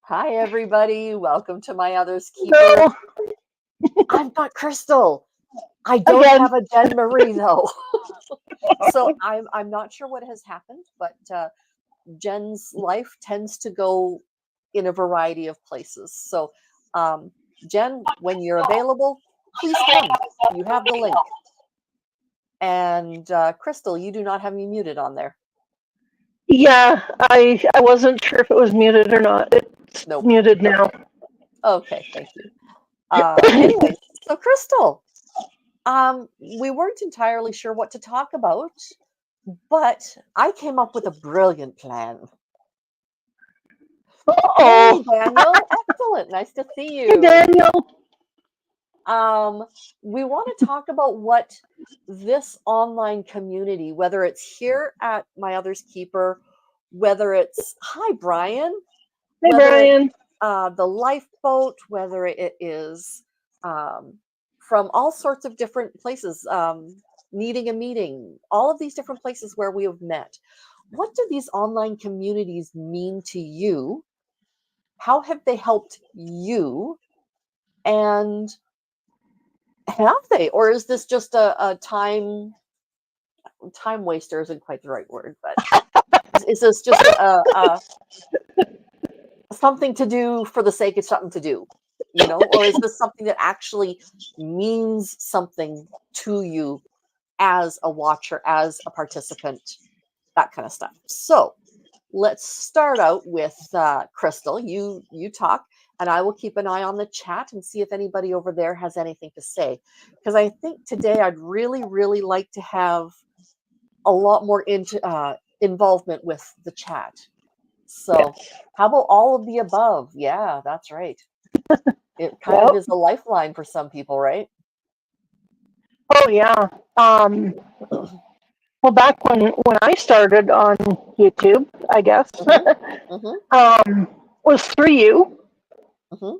Hi, everybody. Welcome to My Other's Keeper. No, I've got Krystal. I don't again. have a Jen Marie, though. So I'm not sure what has happened, but Jen's life tends to go in a variety of places. So, Jen, when you're available, please come. You have the link. And Krystal, you do not have me muted on there. Yeah, I wasn't sure if it was muted or not. It's Nope. muted now. Okay, thank you. Anyway, so Krystal, we weren't entirely sure what to talk about, but I came up with a brilliant plan. Hey, Oh, Daniel. Excellent. Nice to see hey you. Daniel. We want to talk about what this online community, whether it's here at My Other's Keeper, whether it's, hi, Brian, Hey whether it's Brian. the lifeboat, whether it is from all sorts of different places, needing a meeting, all of these different places where we have met. What do these online communities mean to you? How have they helped you? And have they? Or is this just a time waster isn't quite the right word, but is this just a something to do for the sake of something to do, or is this something that actually means something to you as a watcher, as a participant, that kind of stuff? So let's start out with Krystal. You talk, and I will keep an eye on the chat and see if anybody over there has anything to say, because I think today I'd really like to have a lot more involvement with the chat. So, how about all of the above? Yeah, that's right. It kind of Yep. is a lifeline for some people, right? Oh yeah. Well, back when I started on YouTube, I guess, Mm-hmm. Mm-hmm. was through you. Mm-hmm.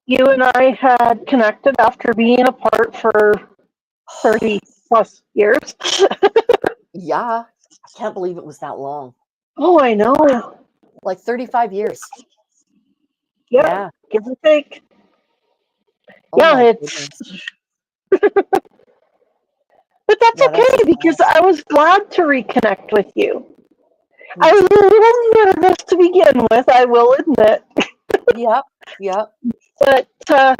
You and I had connected after being apart for 30 plus years. Yeah, I can't believe it was that long. Oh, I know. Like 35 years. Yeah, Yeah. give or take. Oh Yeah, my it's goodness. but that's Yeah, that's okay because fast. I was glad to reconnect with you. Me I was too. a little nervous to begin with, I will admit, Yep. Yep. but I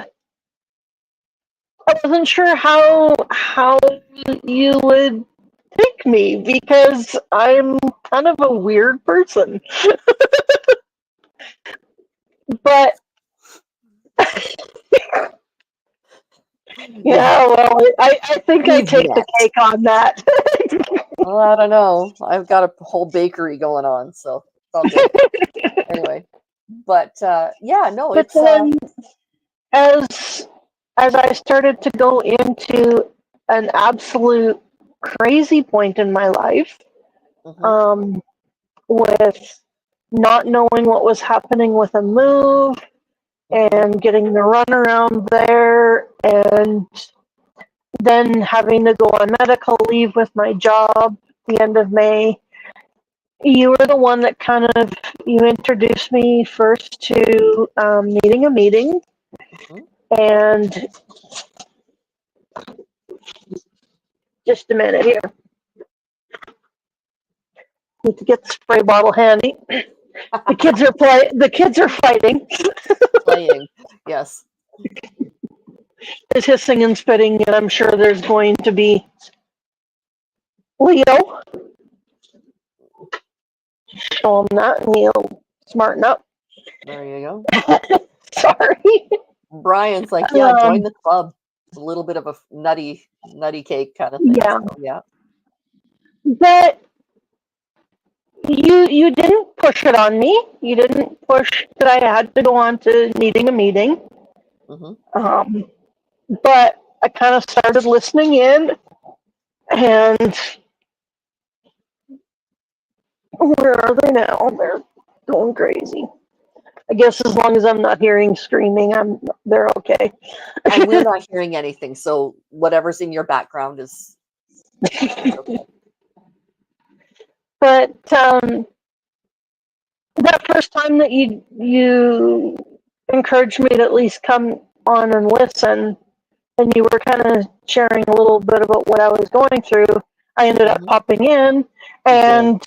wasn't sure how you would take me because I'm kind of a weird person. But We've yeah, well, I think I we've take the met. cake on that. Well, I don't know. I've got a whole bakery going on, so it's all good. Anyway, but yeah, no, But it's then as as I started to go into an absolute crazy point in my life, mhm, um, with not knowing what was happening with a move mhm, and getting the runaround there, and then having to go on medical leave with my job the end of May. You were the one that kind of you introduced me first to needing a meeting, mhm. and just a minute here. Need to get the spray bottle handy. The kids are fighting. Playing, yes. There's hissing and spitting, and I'm sure there's going to be Leo. Show him that, and he'll smarten up. There you go. Sorry. Brian's like, yeah, join Um, the club. It's a little bit of a nutty cake kind of thing. yeah, So yeah. but you didn't push it on me. You didn't push that I had to go on to needing a meeting. Hmm. Um, but I kind of started listening in, and where are they now? They're going crazy. I guess as long as I'm not hearing screaming, they're okay. And we're not hearing anything, so whatever's in your background is okay. But that first time that you encouraged me to at least come on and listen, and you were kind of sharing a little bit about what I was going through. I ended up Mhm. popping in, You did. and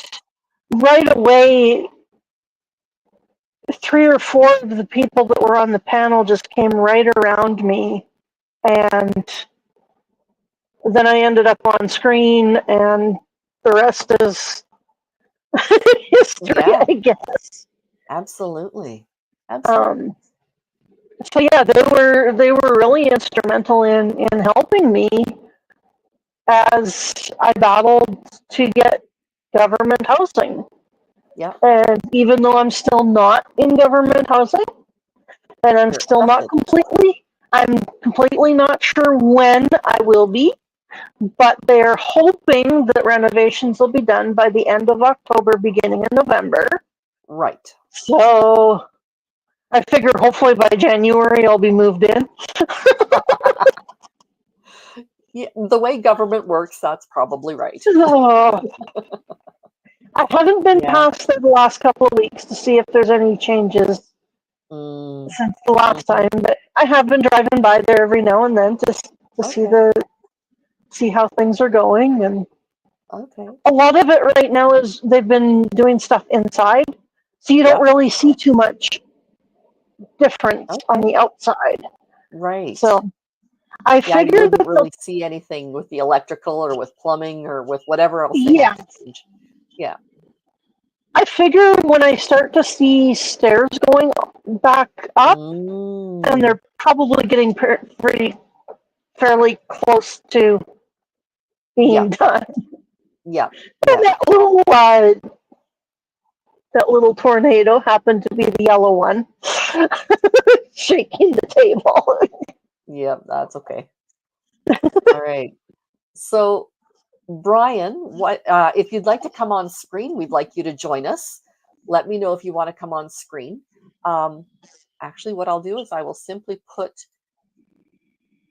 right away, 3 or 4 of the people that were on the panel just came right around me, and then I ended up on screen, and the rest is history, Yeah, I guess. absolutely. Absolutely. Um, so yeah, they were really instrumental in helping me as I battled to get government housing. Yeah, And even though I'm still not in government housing, and you're accepted. I'm completely not sure when I will be, but they're hoping that renovations will be done by the end of October, beginning of November. Right. So I figure hopefully by January I'll be moved in. Yeah, the way government works, that's probably right. Oh, I haven't been Yeah. past there the last couple of weeks to see if there's any changes Mm, since the last mhm. time, but I have been driving by there every now and then to Okay. see how things are going. And Okay. a lot of it right now is they've been doing stuff inside, so you don't Yep. really see too much difference on Okay. the outside. Right. So I Yeah, you figured wouldn't that the really see anything with the electrical or with plumbing or with whatever else they have yeah, to change. Yeah. I figure when I start to see stairs going back up, and Mm. they're probably getting pretty fairly close to Yeah. being done. Yeah. And Yeah. that little tornado happened to be the yellow one, shaking the table. Yeah. That's okay. All right. So, Brian, what if you'd like to come on screen? We'd like you to join us. Let me know if you want to come on screen. Um, Actually, what I'll do is I will simply put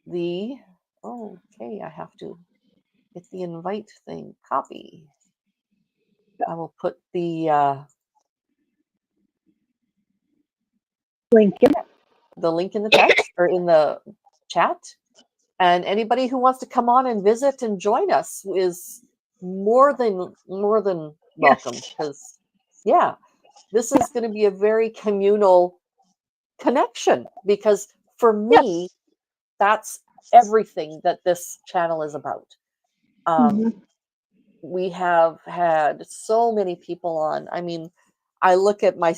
the. Oh, okay, I have to hit the invite thing. Copy. I will put Lincoln. the link in the text or in the chat. And anybody who wants to come on and visit and join us is more than welcome. Yes. Because yeah, this is going to be a very communal connection. Because for me, Yes. that's everything that this channel is about. Um, Mm-hmm. we have had so many people on. I mean, I look at my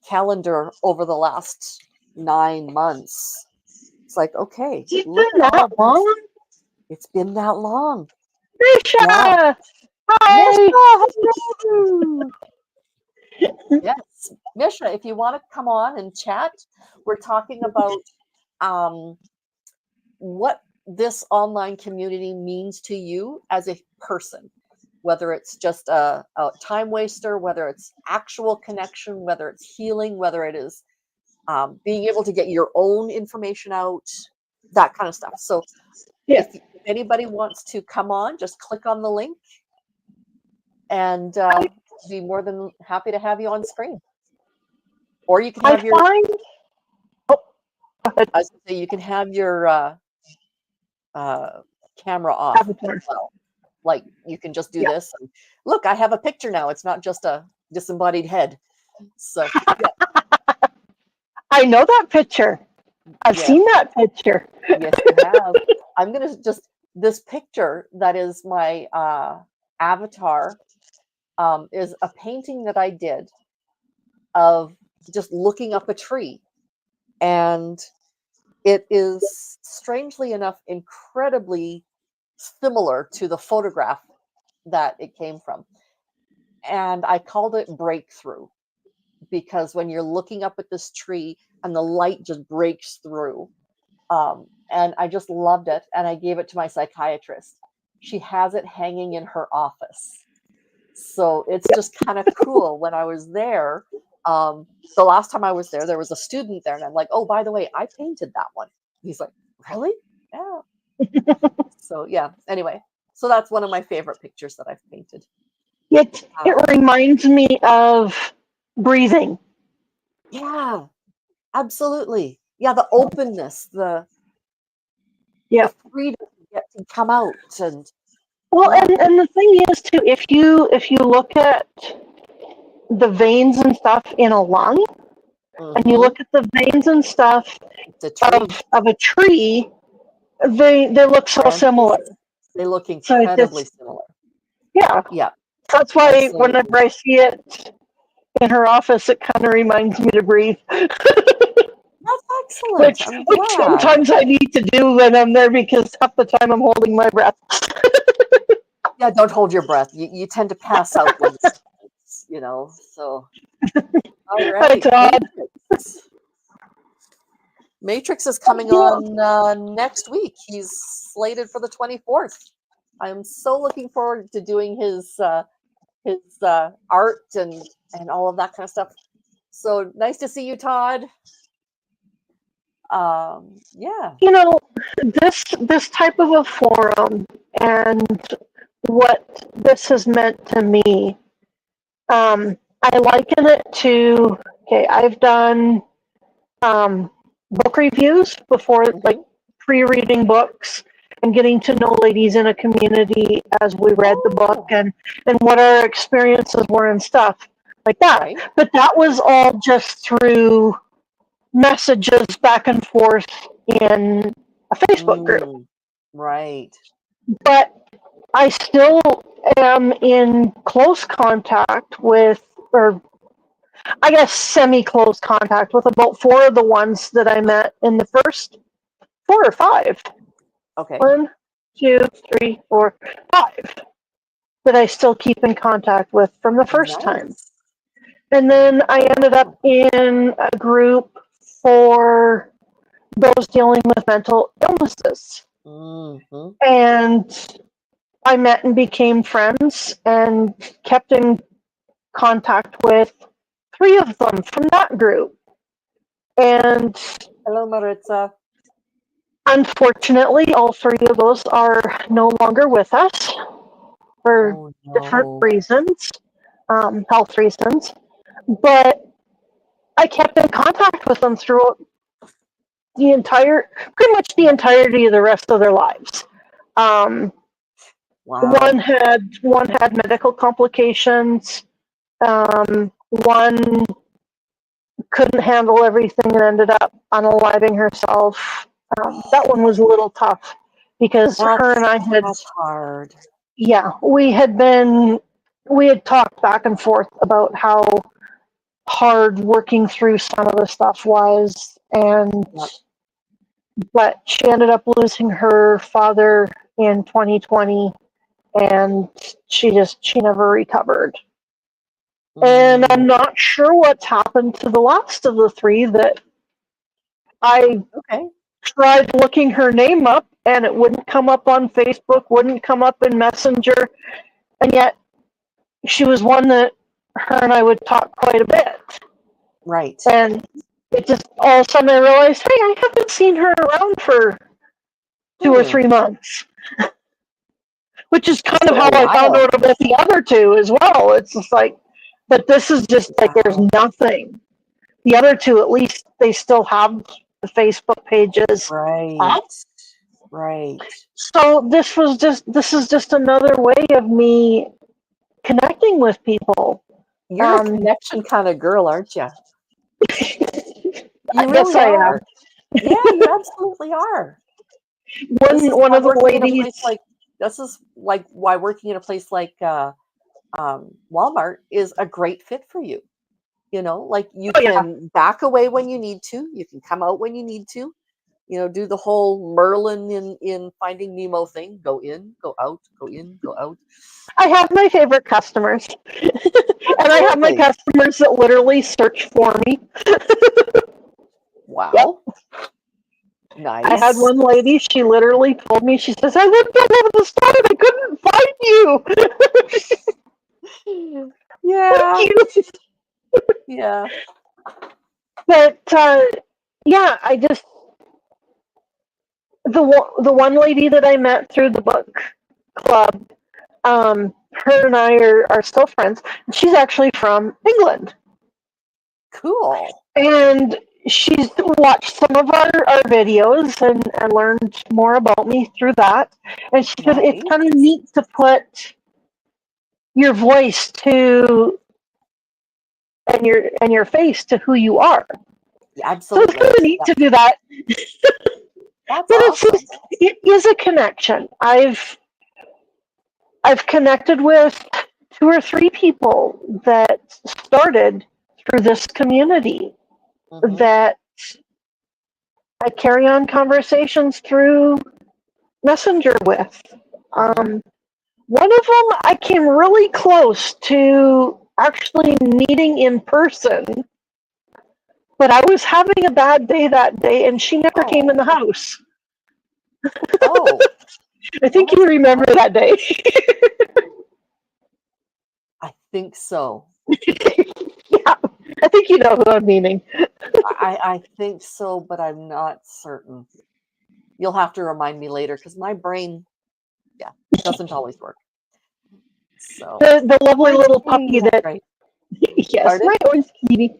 calendar over the last 9 months. It's like, okay, It's look been at all that these. long. It's been that long. Yeah. Risha! Misha, Hi! hello. Yes, Misha, if you want to come on and chat, we're talking about um, what this online community means to you as a person, whether it's just a time waster, whether it's actual connection, whether it's healing, whether it is being able to get your own information out, that kind of stuff. So Yeah. if anybody wants to come on, just click on the link and be more than happy to have you on screen. Or you can I have your, find. Oh, go ahead. I was gonna say, you can have your uh, camera off as Avatar. well. Like you can just do Yeah. this. And, look, I have a picture now. It's not just a disembodied head. So yeah, I know that picture. I've yes, seen that picture. yes, you have. I'm gonna just this picture that is my avatar is a painting that I did of just looking up a tree, and it is strangely enough incredibly similar to the photograph that it came from. And I called it breakthrough because when you're looking up at this tree and the light just breaks through, and I just loved it. And I gave it to my psychiatrist. She has it hanging in her office. So it's Yep. just kind of cool. When I was there, the last time I was there was a student there, and I'm like, oh, by the way, I painted that one. He's like, really? Yeah. So yeah. Anyway, so that's one of my favorite pictures that I've painted. It Um, reminds me of breathing. Yeah, absolutely. Yeah, the openness, the Yeah. freedom to get to come out and Well, yeah. and the thing is too, if you look at the veins and stuff in a lung, and you Mhm. look at the veins and stuff It's a tree. of a tree, they look so Branches, similar. they look So it incredibly just, similar. yeah. Yeah, So that's why absolutely. whenever I see it in her office, it kind of reminds me to breathe, That's excellent. which I'm which glad. sometimes I need to do when I'm there because half the time I'm holding my breath. Yeah, don't hold your breath. You tend to pass out when so all Hi, right. Todd. Matrix. Matrix is coming Yeah, on next week. He's slated for the 24th. I'm so looking forward to doing his art and all of that kind of stuff. So nice to see you, Todd. Yeah. you know, this type of a forum and what this has meant to me, I liken it to, okay, I've done book reviews before, like Hmm. pre-reading books and getting to know ladies in a community as we read the book Oh, and what our experiences were and stuff like that. right. But that was all just through messages back and forth in a Facebook group. Mm, right. But I still am in close contact with, or I guess semi close contact with about four of the ones that I met in the first four or five. Okay. One, two, three, four, five that I still keep in contact with from the first time. Nice. And then I ended up Wow. in a group for those dealing with mental illnesses. Hmm. And I met and became friends and kept in contact with three of them from that group. And Hello, Maritza. unfortunately, all three of those are no longer with us for Oh different no. reasons, health reasons. But I kept in contact with them throughout pretty much the entirety of the rest of their lives. Um, Wow. one had medical complications. One couldn't handle everything and ended up unaliving herself. That one was a little tough because her and That's I had, that's hard. yeah, we had talked back and forth about how hard working through some of the stuff was, and Yep. but she ended up losing her father in 2020, and she never recovered. And I'm Mm, not sure what's happened to the last of the three that I okay. tried looking her name up and it wouldn't come up on Facebook, wouldn't come up in Messenger, and yet she was one that her and I would talk quite a bit. Right. And it just all of a sudden I realized, hey, I haven't seen her around for 2 or 3 months, which is kind Just of a how I found while. out about the other two as well. It's just like, but this is just like there's Wow. nothing. The other two, at least, they still have the Facebook pages Right. up. Right. So this is just another way of me connecting with people. You're a Um, connection kind of girl, aren't you? I You guess really I am. are. Yeah, you absolutely are. This is One why of the working in a ladies, place like this is like why working in a place like Walmart is a great fit for you. Like you oh yeah, can back away when you need to, you can come out when you need to, do the whole Merlin in Finding Nemo thing. Go in, go out, go in, go out. I have my favorite customers, and I have my Absolutely. customers that literally search for me. Yep. Wow. I had Nice. one lady, she literally told me, she says, I looked all over the store and I couldn't find you. Thank Yeah. you. Yeah. But yeah, I just, the one lady that I met through the book club, her and I are still friends. She's actually from England. Cool. And she's watched some of our videos and learned more about me through that. And she said it's Nice. kind of neat to put your voice to and your face to who you are. Yeah, So it's kind absolutely. of neat Yeah, to do that. that's But awesome. it is a connection. I've connected with 2 or 3 people that started through this community Hmm. that I carry on conversations through Messenger with. Hmm. One of them I came really close to actually meeting in person, but I was having a bad day that day and she never came in Oh, the house. oh, I well, think you that's remember fun. that day. I think so. Yeah, I think you know who I'm meaning. I think so, but I'm not certain. You'll have to remind me later because my brain, yeah, doesn't always work. So, The lovely orange little kitty, puppy that's that, right. yes, Pardon? my orange kitty.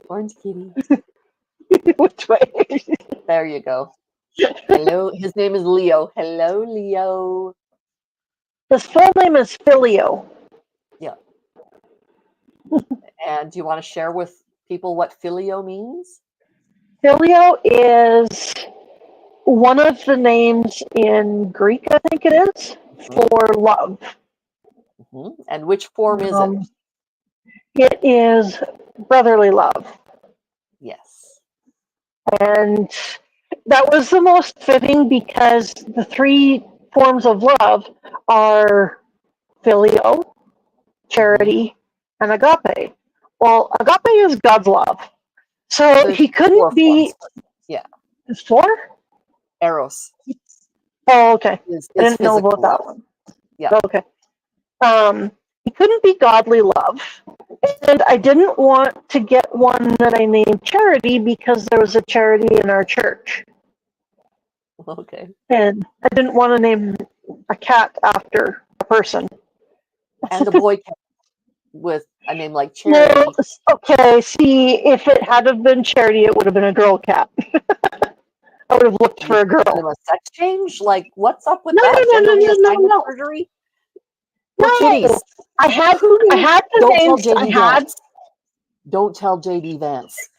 Orange kitty. Which way? There you go. Hello. His name is Leo. Hello, Leo. His full name is Filio. Yeah. And do you want to share with people what filio means? Filio is one of the names in Greek, I think it is, Hmm. for love. Hmm. And which form is it? Um, it is brotherly love. Yes. And that was the most fitting because the 3 forms of love are filio, Hmm. charity, and agape. Well, agape is God's love. So There's he couldn't 4 forms, be but yeah. 4? Eros Oh, okay. I is didn't know about physical that love. one. Yeah. Okay. He couldn't be godly love. And I didn't want to get one that I named Charity because there was a charity in our church. Okay. And I didn't want to name a cat after a person. And a boy cat with a name like Well, Charity. okay, see, if it had have been Charity, it would have been a girl cat. I would have looked You for a send him girl. a sex change? Like, what's up with No, no, that? no, Gender no, no, no, reassignment no. surgery for No. kitties? Who I knew? had the Don't tell names. JD Vance. Don't tell JD Vance.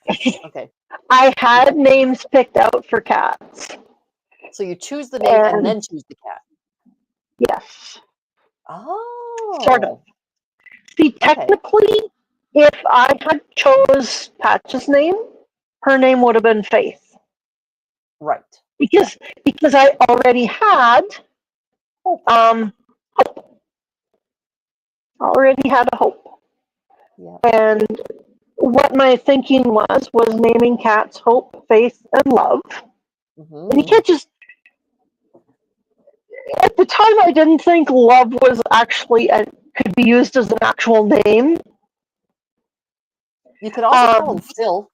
Okay. I had names picked out for cats. So you choose the name and And then choose the cat. yes, sort of. Oh, See, okay. technically, if I had chose Patch's name, her name would have been Faith. Right. Because I already had Hope. already had a Hope. Yeah. And what my thinking was naming cats Hope, Faith, and Love. And you Hmm. can't just at the time I didn't think Love was actually could be used as an actual name. You could also call him Um, Phil.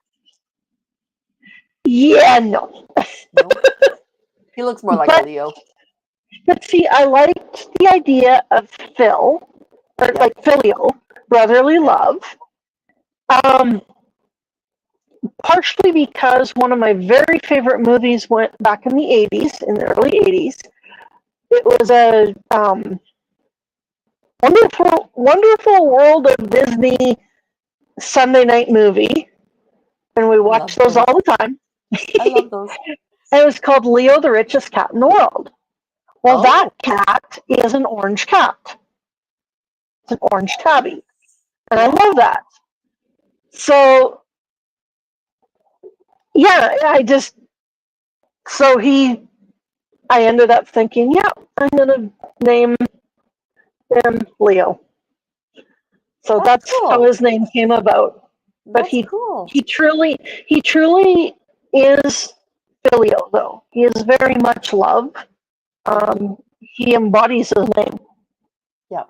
yeah, no. No, he looks more like a But Leo. see, I liked the idea of Phil, or Yeah. like filial, brotherly Yeah. love. Um, Partially because one of my very favorite movies went back in the '80s, in the early '80s. It was a wonderful world of Disney Sunday night movie, and we I love watched those those. all the time. I love those. It was called Leo, the richest cat in the world. Well, that Oh, cat is an orange cat. It's an orange tabby. And I yeah. love that. So, yeah, I ended up thinking, yeah, I'm going to name him Leo. So That's that's how cool. his name came about. But That's cool. he truly is filial, though. He is very much love. Hmm. He embodies his name. Yeah.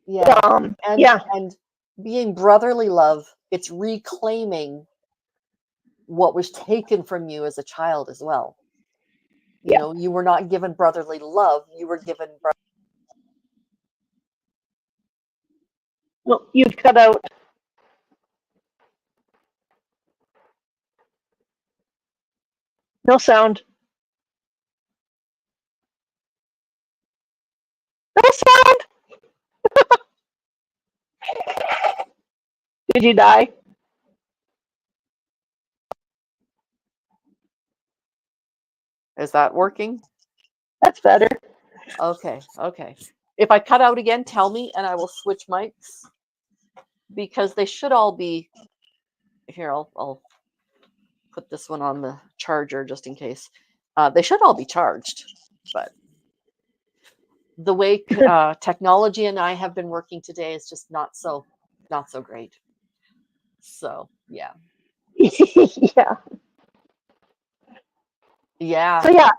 Yeah. And Yeah, and being brotherly love, it's reclaiming what was taken from you as a child as well. You yeah. know, you were not given brotherly love, you were given Well, you've cut out. No sound. No sound. Did you die? Is that working? That's better. Okay. If I cut out again, tell me and I will switch mics because they should all be here. I'll put this one on the charger just in case. They should all be charged, but the way technology and I have been working today is just not so great. So yeah. Yeah. Yeah. So yeah,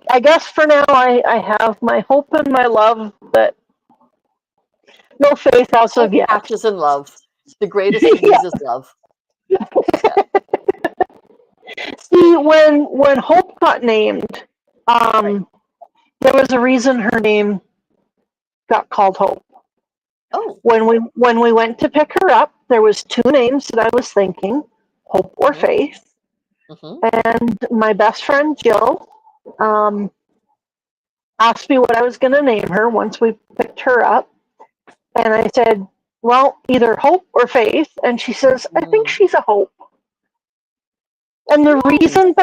I guess for now I have my hope and my love, but no faith as Hope of yet. matches in love. The greatest of these is love. Yeah. See, when Hope got named, Right. there was a reason her name got called Hope. Oh. When we went to pick her up, there was two names that I was thinking, Hope or Faith. And my best friend Jill asked me what I was going to name her once we picked her up, and I said, well, either Hope or Faith, and she says, I think she's a Hope. And the reason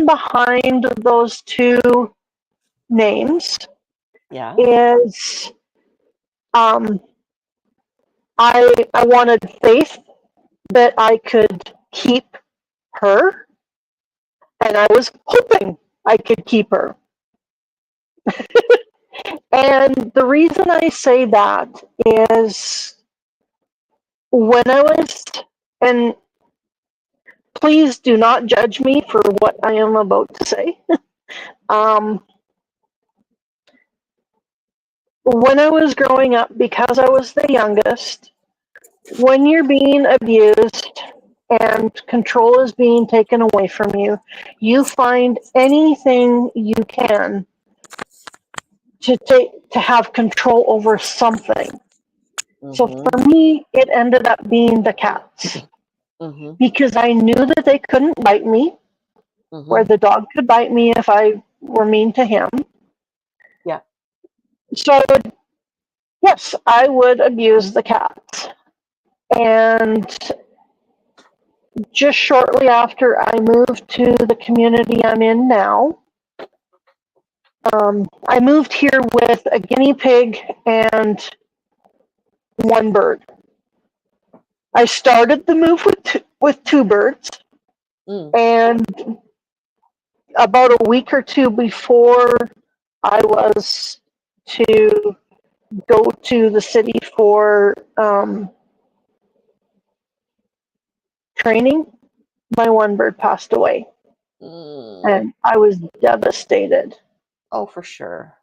behind those two names is I wanted Faith that I could keep her, and I was hoping I could keep her. And the reason I say that is when I was, and please do not judge me for what I am about to say. When I was growing up, because I was the youngest, when you're being abused and control is being taken away from you, you find anything you can to have control over something. So for me, it ended up being the cats. Because I knew that they couldn't bite me, where the dog could bite me if I were mean to him. Yeah. So I would abuse the cats. And just shortly after I moved to the community I'm in now, I moved here with a guinea pig and one bird. I started the move with two birds, and about a week or two before I was to go to the city for training, my one bird passed away. And I was devastated. Oh, for sure.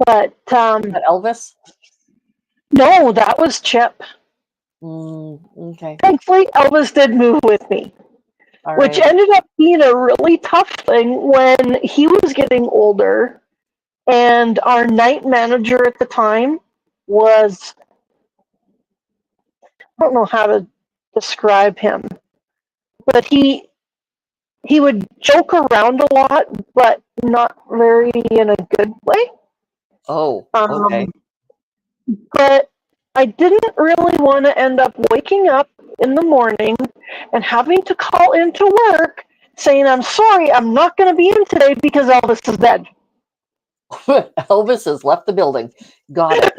But that Elvis? No, that was Chip. Okay. Thankfully, Elvis did move with me, which ended up being a really tough thing when he was getting older, and our night manager at the time was, I don't know how to describe him, but he would joke around a lot, but not very in a good way. Oh, okay. But I didn't really want to end up waking up in the morning and having to call into work saying, I'm sorry, I'm not going to be in today because Elvis is dead. Elvis has left the building. Got it.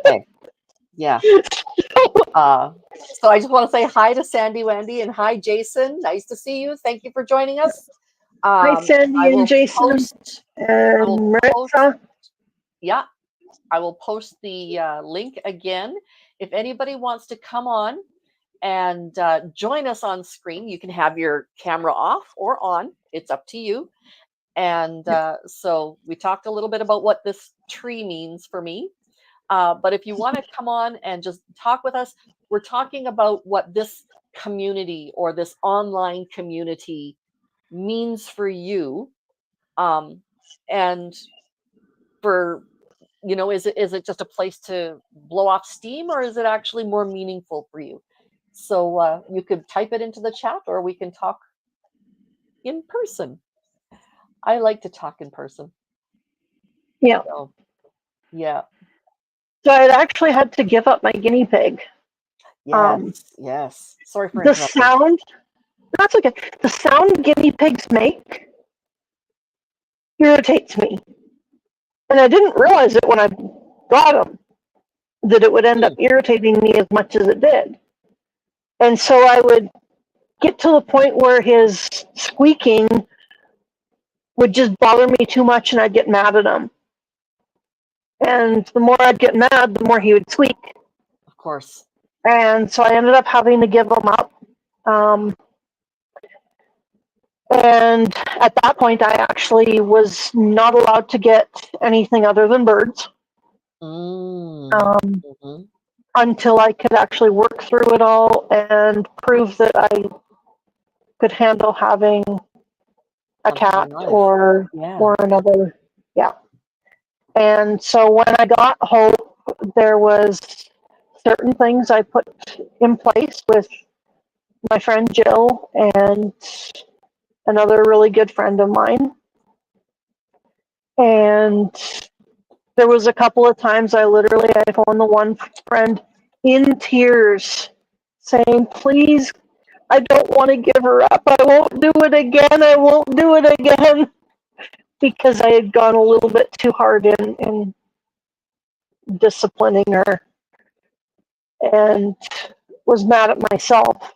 Okay. Yeah. So I just want to say hi to Sandy Wendy and hi, Jason. Nice to see you. Thank you for joining us. Hi, Sandy and Jason and Maritza. Yeah. I will post the link again. If anybody wants to come on and join us on screen, you can have your camera off or on. It's up to you. And so we talked a little bit about what this tree means for me. But if you want to come on and just talk with us, we're talking about what this community or this online community means for you. And for, is it just a place to blow off steam, or is it actually more meaningful for you? So you could type it into the chat, or we can talk in person. I like to talk in person. Yeah. So, yeah. So I actually had to give up my guinea pig. Yes. Yes. Sorry for The interrupting. sound, that's okay. The sound guinea pigs make irritates me. And I didn't realize it when I got him, that it would end up irritating me as much as it did. And so I would get to the point where his squeaking would just bother me too much and I'd get mad at him. And the more I'd get mad, the more he would squeak. Of course. And so I ended up having to give him up. And at that point, I actually was not allowed to get anything other than birds Mm-hmm. until I could actually work through it all and prove that I could handle having a Something cat alive. or Yeah. another. Yeah. And so when I got Hope, there was certain things I put in place with my friend Jill and another really good friend of mine. And there was a couple of times I phoned the one friend in tears saying, please, I don't want to give her up. I won't do it again. I won't do it again. Because I had gone a little bit too hard in disciplining her and was mad at myself.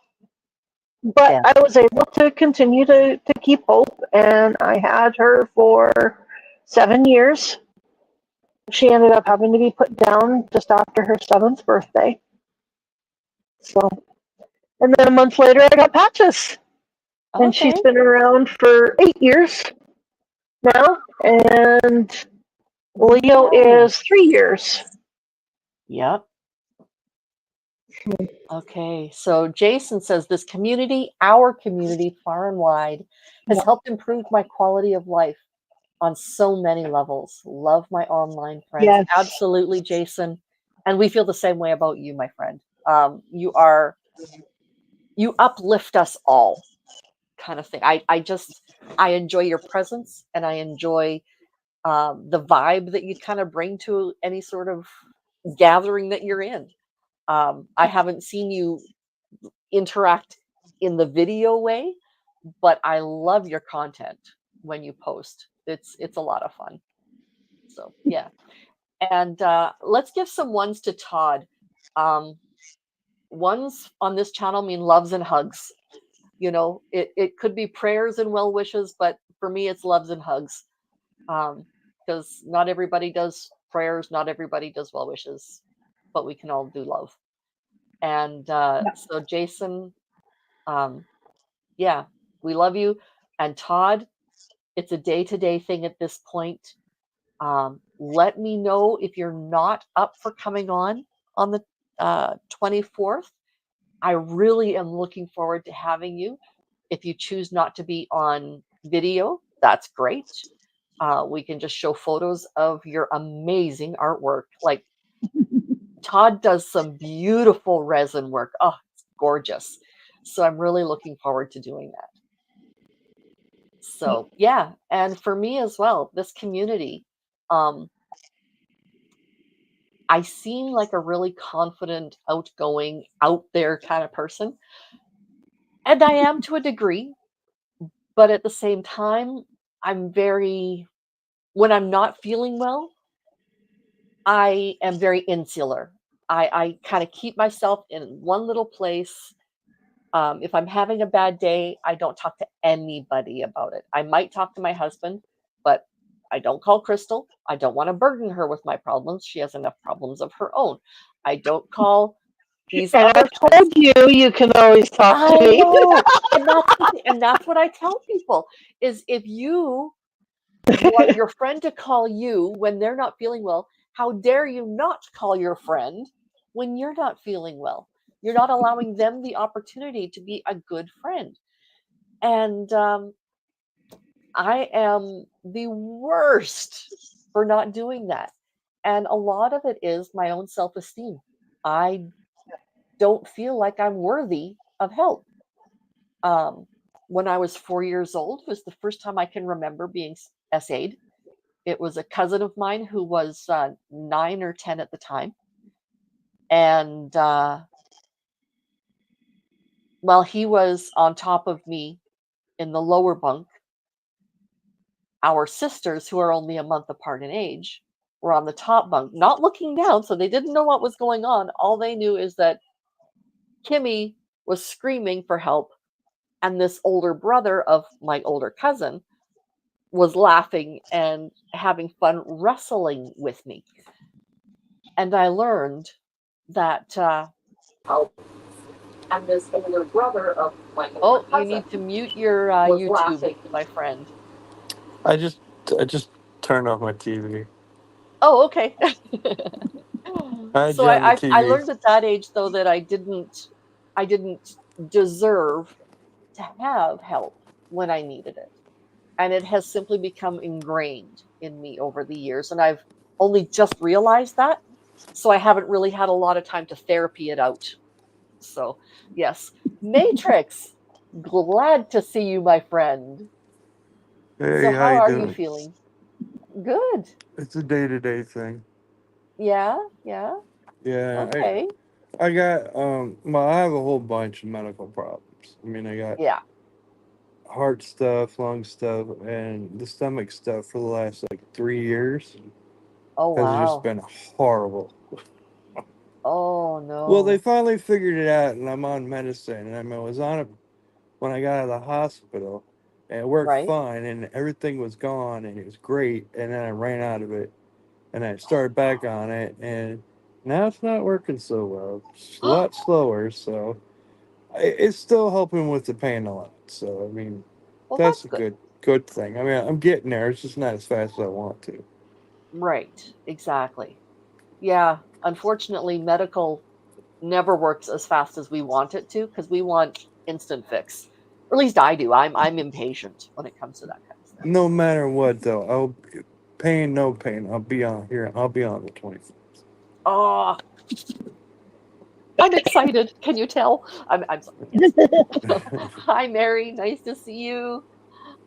But Yeah. I was able to continue to keep Hope, and I had her for 7 years. She ended up having to be put down just after her 7th birthday. So, and then a month later, I got Patches, and Okay. she's been around for 8 years now, and Leo Nice. is 3 years. Yep. Okay. So Jason says this community, our community, far and wide, has Yeah. helped improve my quality of life on so many levels. Love my online friends. Yes. Absolutely, Jason. And we feel the same way about you, my friend. You uplift us all, kind of thing. I enjoy your presence, and I enjoy the vibe that you kind of bring to any sort of gathering that you're in. I haven't seen you interact in the video way, but I love your content when you post. It's a lot of fun. So yeah, and let's give some ones to Todd. Um, Ones on this channel mean loves and hugs. It could be prayers and well wishes, but for me, it's loves and hugs. Because not everybody does prayers, not everybody does well wishes, but we can all do love. And so, Jason, um, yeah, we love you. And Todd, it's a day to day thing at this point. Let me know if you're not up for coming on the 24th. I really am looking forward to having you. If you choose not to be on video, that's great. We can just show photos of your amazing artwork. Like Todd does some beautiful resin work. Oh, it's gorgeous. So I'm really looking forward to doing that. So yeah, and for me as well, this community, um, I seem like a really confident, outgoing, out there kind of person. And I am to a degree, but at the same time, when I'm not feeling well, I am very insular. I kind of keep myself in one little place. If I'm having a bad day, I don't talk to anybody about it. I might talk to my husband, but I don't call Krystal. I don't want to burden her with my problems. She has enough problems of her own. I don't call these And other I've friends. told you can always talk to I me. know, and that's what I tell people is if you want your friend to call you when they're not feeling well, how dare you not call your friend when you're not feeling well? You're not allowing them the opportunity to be a good friend. And I am the worst for not doing that. And a lot of it is my own self esteem. I don't feel like I'm worthy of help. Um, when I was 4 years old was the first time I can remember being SA'd. It was a cousin of mine who was 9 or 10 at the time. And while he was on top of me in the lower bunk, our sisters, who are only a month apart in age, were on the top bunk, not looking down, so they didn't know what was going on. All they knew is that Kimmy was screaming for help, and this older brother of my older cousin was laughing and having fun wrestling with me. And I learned that and this older brother of my older cousin, you need to mute your YouTube, laughing. My friend. I just turned off my TV. Oh, okay. I So jammed the I TV. learned at that age though that I didn't deserve to have help when I needed it. And it has simply become ingrained in me over the years. And I've only just realized that. So I haven't really had a lot of time to therapy it out. So, yes. Matrix, glad to see you, my friend. So, Hey, how how you are you doing? feeling? Good. It's a day-to-day thing. Yeah, yeah. Yeah, Okay. I got well, I have a whole bunch of medical problems. I mean, I got Yeah. heart stuff, lung stuff, and the stomach stuff for the last like 3 years Oh, has just wow. been horrible. Oh, Well, they no. finally figured it out, and I'm on medicine, and I was on it when I got out of the hospital, and it worked Right. fine, and everything was gone, and it was great, and then I ran out of it, and I started back on it, and now it's not working so well. It's a lot slower, so it's still helping with the pain a lot. So I mean, Well, that's that's a good. good thing. I mean, I'm getting there. It's just not as fast as I want to. Right. Exactly. Yeah. Unfortunately, medical never works as fast as we want it to because we want instant fix. Or at least I do. I'm impatient when it comes to that kind of stuff. No matter what, though, I'll pain, no pain. I'll be on here. I'll be on the 24th. Oh, I'm excited. Can you tell? I'm sorry. Yes. Hi, Mary. Nice to see you.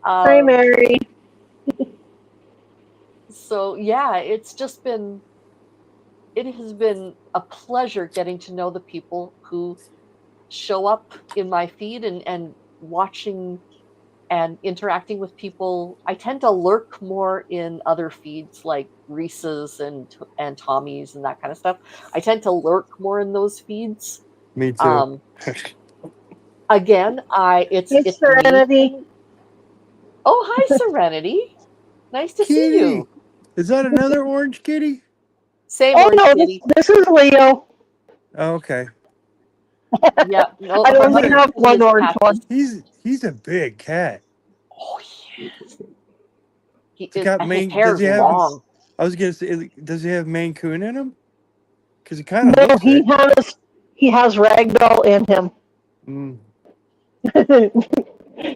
Hi, Um, Mary. so yeah, it has been a pleasure getting to know the people who show up in my feed and watching and interacting with people. I tend to lurk more in other feeds like Reese's and Tommy's and that kind of stuff. I tend to lurk more in those feeds. Me too. Um, again, Hey, it's me Serenity. saying, "Oh, hi, Serenity. Nice to see Kitty, you." is that another orange kitty? Same Oh orange no, kitty. this is Leo. Oh, okay. Yeah, no, I our He's only other a have kitty one is orange Cactus. one. he's a big cat. Oh yeah, He's got his Maine. Does hair's he have? long. I was gonna say, does he have Maine Coon in him? Because he kind of No, looks it. he has ragdoll in him. Mm.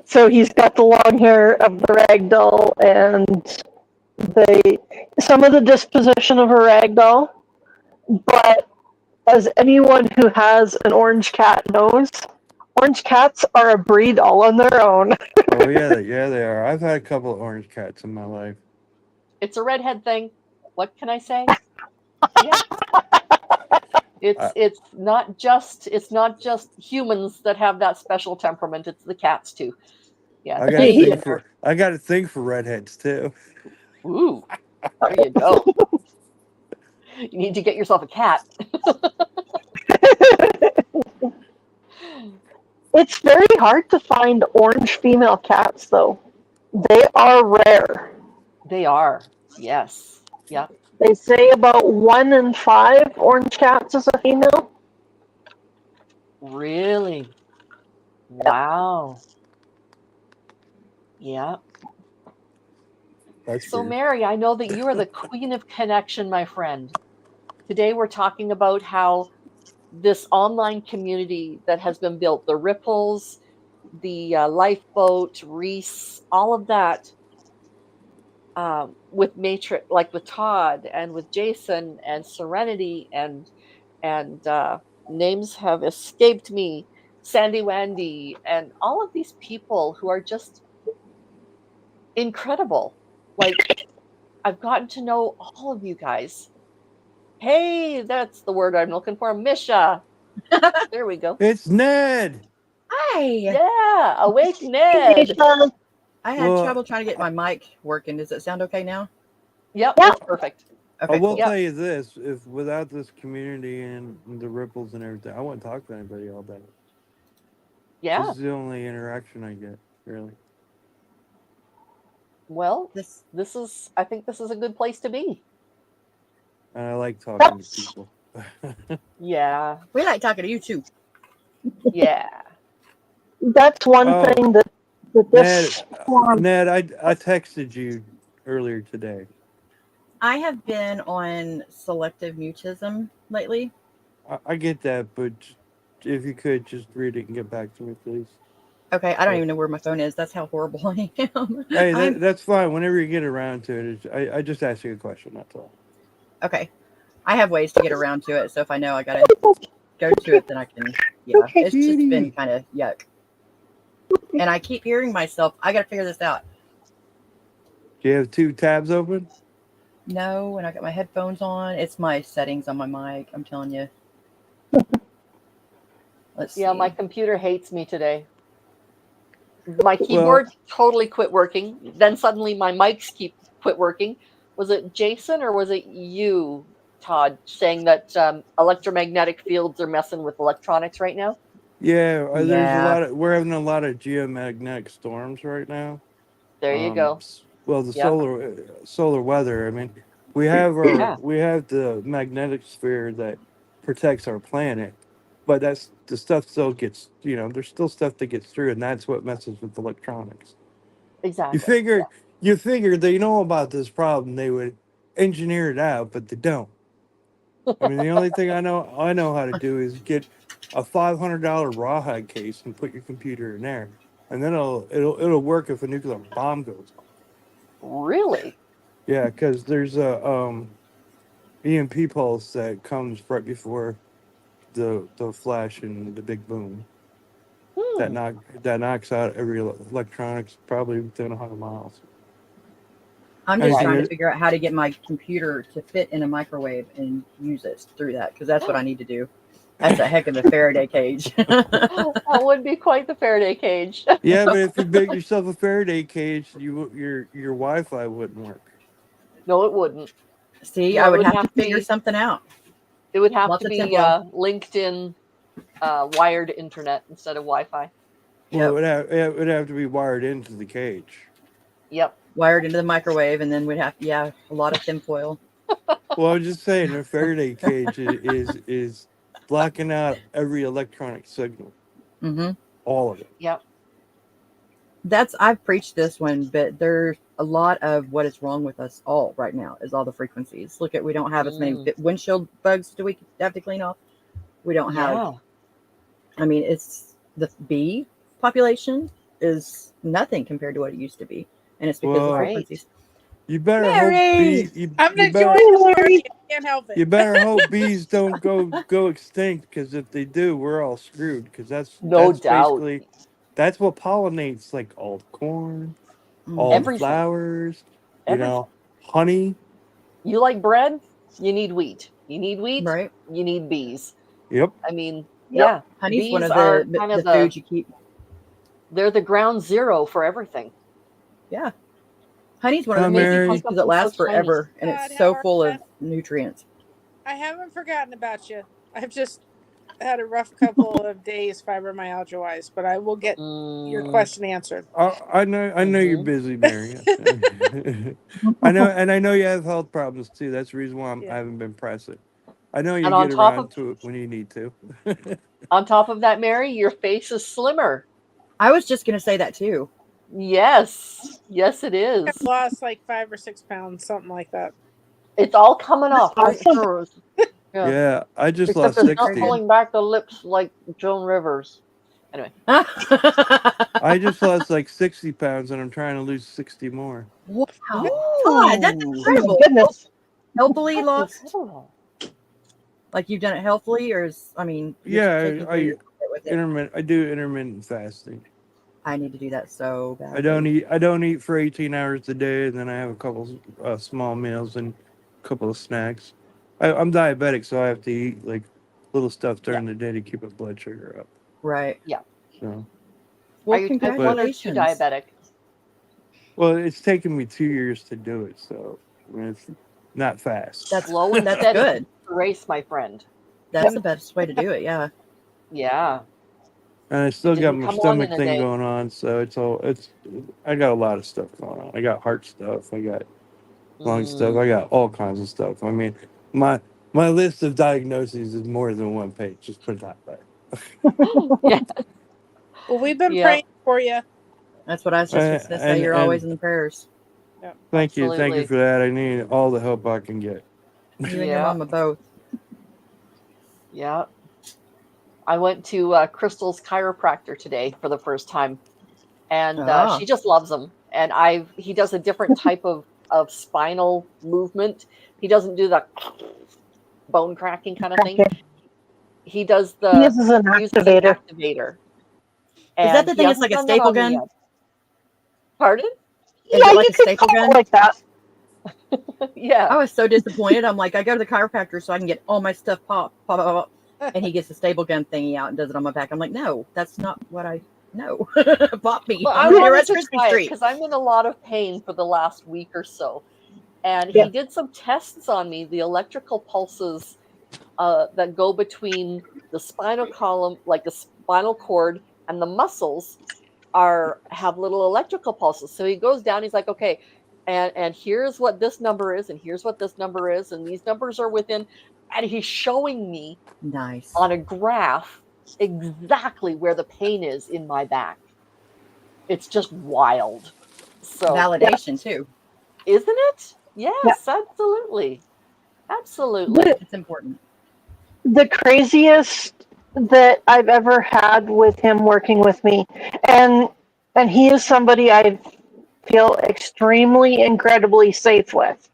So he's got the long hair of the ragdoll and the some of the disposition of a ragdoll. But as anyone who has an orange cat knows, orange cats are a breed all on their own. Oh yeah, yeah they are. I've had a couple of orange cats in my life. It's a redhead thing. What can I say? Yeah, I, it's not just humans that have that special temperament. It's the cats too. Yeah, I got a any thing for gender. I got a thing for redheads too. Ooh, there you go. You need to get yourself a cat. It's very hard to find orange female cats, though. They are rare. They are. Yes. Yep. They say about 1 in 5 orange cats is a female. Really? Wow. Yeah. That's So, weird. Mary, I know that you are the queen of connection, my friend. Today we're talking about how this online community that has been built, the Ripples, the Lifeboat, Reese, all of that, with like with Todd and with Jason and Serenity and names have escaped me. Sandy Wandy, and all of these people who are just incredible. Like, I've gotten to know all of you guys. Hey, that's the word I'm looking for. Misha. There we go. It's Ned. Hi. Yeah, awake Ned. I had Well, trouble trying to get my mic working. Does it sound okay now? Yep, Yeah. it's perfect. I Okay, will cool. Yep. tell you this: if without this community and the ripples and everything, I wouldn't talk to anybody all day. Yeah. This is the only interaction I get, really. Well, This I think this is a good place to be. And I like talking to people. Yeah. we like talking to you too. Yeah. That's one Oh, thing that this forum. Ned, I texted you earlier today. I have been on selective mutism lately. I get that, but if you could just read it and get back to me, please. Okay, I don't even know where my phone is. That's how horrible I am. Hey, I'm that's fine. Whenever you get around to it, I just asked you a question. That's all. okay. I have ways to get around to it, so if I know I gotta go to it, then I can. Yeah, Okay. it's just been Kitty. kind of yuck. And I keep hearing myself. I gotta figure this out. Do you have 2 tabs open? No, when I got my headphones on, it's my settings on my mic. I'm telling you. Let's see. Yeah, my computer hates me today. My Well, keyboard totally quit working. Then suddenly my mics quit working. Was it Jason or was it you, Todd, saying that electromagnetic fields are messing with electronics right now? yeah, there's a Yeah. lot of we're having a lot of geomagnetic storms right now. There you go. Well, the Yep. solar weather. I mean, Yeah. we have the magnetic sphere that protects our planet, but that's the stuff still gets there's still stuff that gets through, and that's what messes with electronics. You Exactly. figure you figure they know about this problem, they would engineer it out, but they don't. I mean, the only thing I know how to do is get a $500 rawhide case and put your computer in there, and then it'll work if a nuclear bomb goes off. Really? Yeah, because there's a EMP pulse that comes right before the flash and the big boom Hmm. that knocks out every electronics probably within 100 miles. I'm just Anything trying to that- figure out how to get my computer to fit in a microwave and use it through that because that's what I need to do. That's a heck of a Faraday cage. That would be quite the Faraday cage. Yeah, but if you build yourself a Faraday cage, your Wi-Fi wouldn't work. No, it wouldn't. See, No, I it would would have have to to figure be- something out. It would have Lots to of be tempo. linked in wired internet instead of Wi-Fi. Well, Yep. it would have to be wired into the cage. Yep. Wired into the microwave, and then we'd have a lot of tinfoil. Well, I'm just saying, a Faraday cage is blocking out every electronic signal, Mm-hmm. all of it. Yep. I've preached this one, but there's a lot of what is wrong with us all right now is all the frequencies. Look we don't have as many windshield bugs do we have to clean off. We don't have. Yeah. I mean, it's the bee population is nothing compared to what it used to be, and it's because Well, of Right. frequencies. You better Mary! hope I'm you gonna better join the party. I can't help it. you better hope bees don't go extinct, because if they do, we're all screwed. Because No that's doubt. basically that's what pollinates like all the corn, Mm. all the Everything. flowers, Everything. honey. You like bread? You need wheat. You need wheat? Right? You need bees. Yep. I mean, Yep. yeah. Honey's one Bees of are the kind of foods you keep. they're the ground zero for everything. Yeah. Honey's one of Hi, the things you Mary. keep because it lasts So tiny. forever, and God, it's how so are full you? of nutrients. I haven't forgotten about you. I've just had a rough couple of days fibromyalgia wise, but I will get your question answered. I know you're busy, Mary. I know you have health problems too. That's the reason why I Yeah. haven't been pressing. I know you And on get top around of to it when you need to. on top of that, Mary, your face is slimmer. I was just going to say that too. Yes. Yes, it is. I've lost like 5 or 6 pounds, something like that. It's all coming off. Right? Awesome. Yeah. Yeah, I just Except lost it's not 60. pulling back the lips like Joan Rivers. Anyway. I just lost like 60 pounds, and I'm trying to lose 60 more. Wow. God, that's Ooh. incredible. Goodness. Healthily That's lost. incredible. Like you've done it healthily, or you're Yeah, taking care of your diet with it. I do intermittent fasting. I need to do that so I badly. don't eat for 18 hours a day, and then I have a couple small meals and a couple of snacks. I'm diabetic, so I have to eat like little stuff Yeah. during the day to keep my blood sugar up. Right. Yeah. So, Well, Are you type 1 or 2 congratulations. diabetic? well, it's taken me 2 years to do it, so I mean, it's not fast. That's Slow and that's steady. good. Race, my friend. That's the best way to do it. Yeah. Yeah. And I still got didn't my come on stomach in a thing day. going on, so I got a lot of stuff going on. I got heart stuff, I got lung stuff, I got all kinds of stuff. I mean, my list of diagnoses is more than one page. Just put it that way. Yeah. Well, we've been Yep. praying for you. That's what I was just going to say. You're always in the prayers. Thank you Absolutely. for that. I need all the help I can get. You and your Yeah. mama both. Yeah. I went to Krystal's chiropractor today for the first time, and Ah. she just loves him. And he does a different type of spinal movement. He doesn't do the bone cracking kind of thing. He does He the uses an uses an activator. activator. Is that And the he thing? It's hasn't like a done that staple on me gun? yet. Pardon? Is Yeah, it like you a could staple call it gun? like that. Yeah. I was so disappointed. I'm like, I go to the chiropractor so I can get all my stuff pop. And he gets the staple gun thingy out and does it on my back. I'm like, no, that's not what I know. Pop me. Well, I'm I going to wanted to Christmas try it Street. because I'm in a lot of pain for the last week or so. And Yeah. he did some tests on me, the electrical pulses that go between the spinal column, like the spinal cord, and the muscles have little electrical pulses. So he goes down, he's like, okay, and here's what this number is, and here's what this number is, and these numbers are within, and he's showing me Nice. on a graph exactly where the pain is in my back. It's just wild. So Validation, too. isn't it? Yes, absolutely. Absolutely. It's important. The craziest that I've ever had with him working with me, and he is somebody I feel extremely incredibly safe with.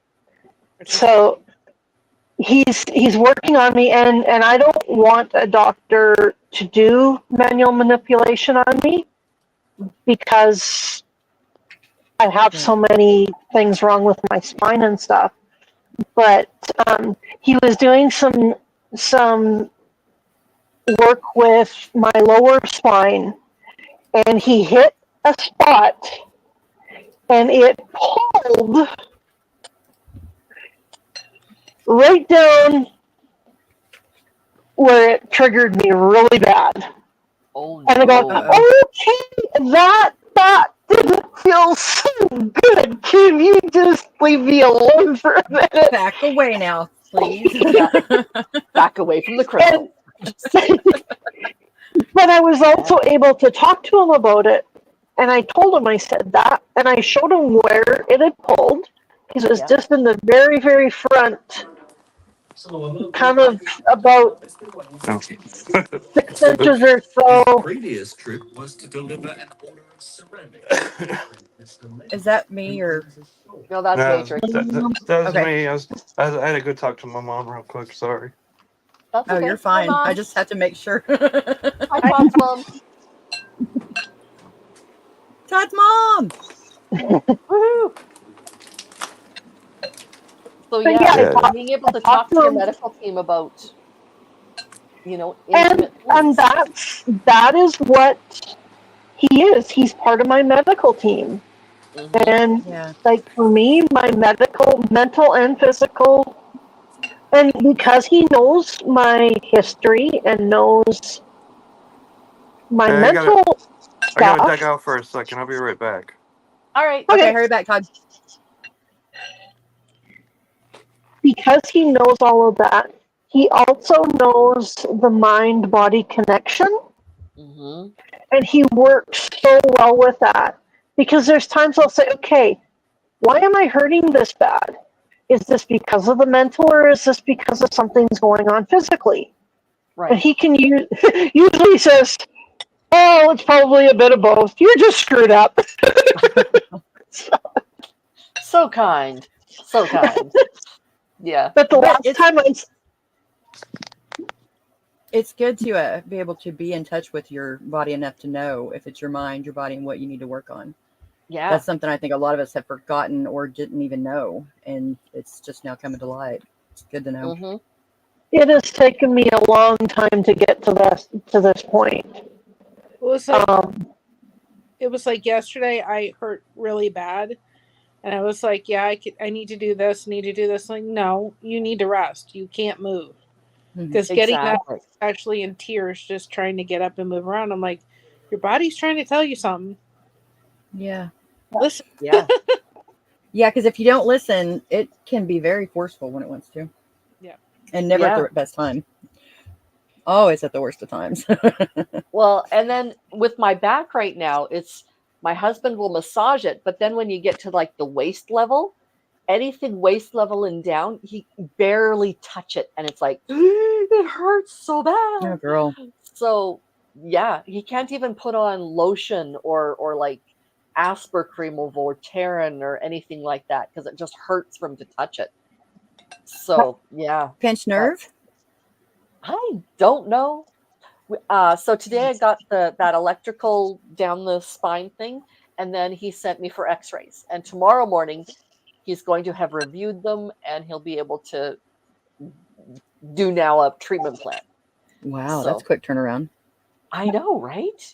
So he's working on me, and I don't want a doctor to do manual manipulation on me because I have so many things wrong with my spine and stuff. But he was doing some work with my lower spine, and he hit a spot, and it pulled right down where it triggered me really bad. Oh And I go, no. okay, that didn't feel so good. Can you just leave me alone for a minute? Back away now, please. Back away from the crystal. But I was also able to talk to him about it. And I told him, I said that, and I showed him where it had pulled, because it was just in the very, very front, kind of about 6 inches or so. Previous trip was to deliver an order of surrender. Is that me or? No, that's No, Matrix. that was Okay. me. I had to go talk to my mom real quick. Sorry. That's Oh, okay. you're fine. Hi, Mom. I just have to make sure. Hi, Todd's mom. Todd's mom. Woohoo! So But Yeah. being able to talk to your medical team about, And intimate things. that is what he is. He's part of my medical team. Mhm. And Yeah. like for me, my mental and physical, and because he knows my history and knows my Hey, mental I gotta duck stuff, out for a second. I'll be right back. All right. Okay, hurry back, Todd. because he knows all of that, he also knows the mind-body connection, Mm-hmm. and he works so well with that. Because there's times I'll say, okay, why am I hurting this bad? Is this because of the mental, or is this because of something's going on physically? And Right. he can usually says, oh, it's probably a bit of both. You're just screwed up. So kind. So kind. Yeah. But the But last time It's good to be able to be in touch with your body enough to know if it's your mind, your body, and what you need to work on. Yeah. That's something I think a lot of us have forgotten or didn't even know, and it's just now coming to light. It's good to know. Mm-hmm. It has taken me a long time to get to this point. It was like yesterday I hurt really bad, and I was like, yeah, I need to do this, need to do this. Like, no, you need to rest. You can't move. Because getting that Exactly. actually in tears, just trying to get up and move around. I'm like, your body's trying to tell you something. Yeah. Listen. Yeah. Yeah, because if you don't listen, it can be very forceful when it wants to. Yeah. And never Yeah. at the best time. Always at the worst of times. Well, and then with my back right now, it's my husband will massage it, but then when you get to like the waist level, anything waist level and down, he barely touch it, and it's like it hurts so Oh, bad. girl. So yeah, he can't even put on lotion or like Asper cream or Voltaren or anything like that because it just hurts for him to touch it. So yeah, Pinched nerve? I don't know. So today I got that electrical down the spine thing, and then he sent me for X-rays. And tomorrow morning, he's going to have reviewed them, and he'll be able to do now a treatment plan. Wow, So that's quick turnaround. I know, right?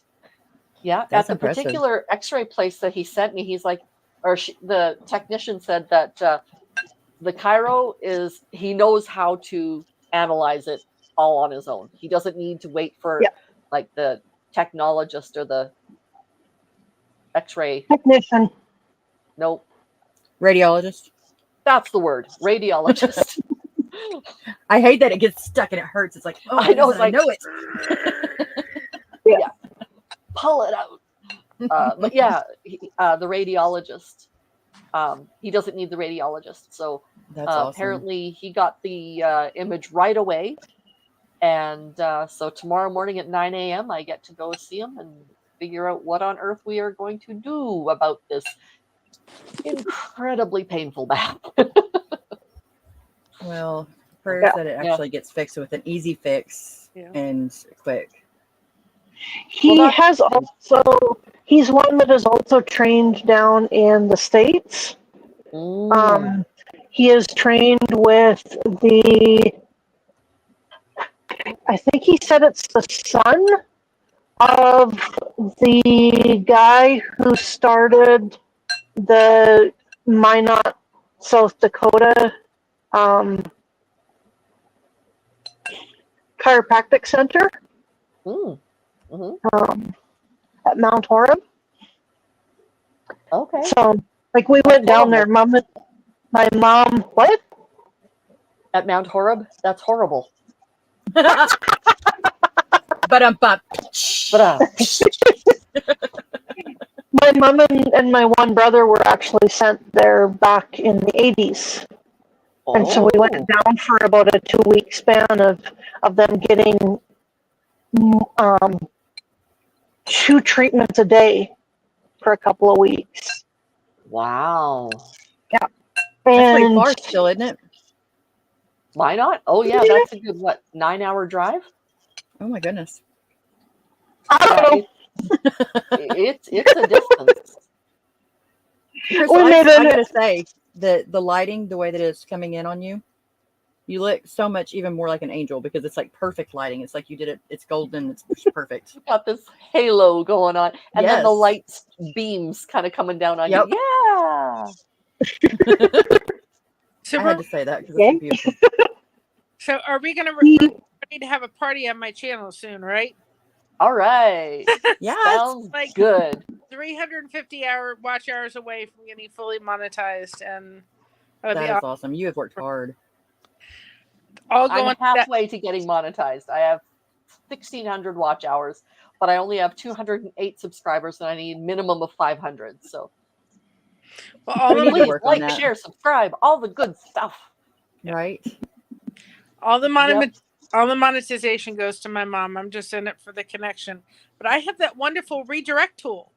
Yeah, That's at the impressive. particular X-ray place that he sent me, he's like, the technician said that the chiro is he knows how to analyze it all on his own. He doesn't need to wait for like the technologist or the X-ray technician. Nope, Radiologist? that's the word. Radiologist. I hate that it gets stuck and it hurts. It's like, oh, I know. It's I like, know it. yeah, pull it out. But yeah, the radiologist. He doesn't need the radiologist. So That's awesome. apparently he got the image right away. And so tomorrow morning at 9 a.m., I get to go see him and figure out what on earth we are going to do about this incredibly painful back. Well, prayers that it actually gets fixed with an easy fix and quick. He's one that is also trained down in the States. He is trained with I think he said it's the son of the guy who started the Minot, South Dakota chiropractic center at Mount Horeb. Okay. So, like, we went down there. My mom, what? At Mount Horeb? That's horrible. But my mom and my one brother were actually sent there back in the 80s. And so we went down for about a 2-week span of them getting 2 treatments a day for a couple of weeks. Wow. Yeah. That's pretty far still, isn't it? Why not? Oh, yeah, that's a good, 9-hour drive? Oh, my goodness. I don't know. It's a distance. Krystal, I gotta say, the lighting, the way that it's coming in on you, you look so much even more like an angel because it's like perfect lighting. It's like you did it. It's golden. It's perfect. You got this halo going on, and then the lights beams kind of coming down on you. Yeah. So I had to say that because it's beautiful. So are we going to ready to have a party on my channel soon, right? All right. Yeah, sounds like good. 350 watch hours away from getting fully monetized, and that is awesome. You have worked hard. I'm halfway to getting monetized. I have 1,600 watch hours, but I only have 208 subscribers, and I need a minimum of 500. So, please like, share, subscribe, all the good stuff. Right. All the monetization goes to my mom. I'm just in it for the connection. But I have that wonderful redirect tool.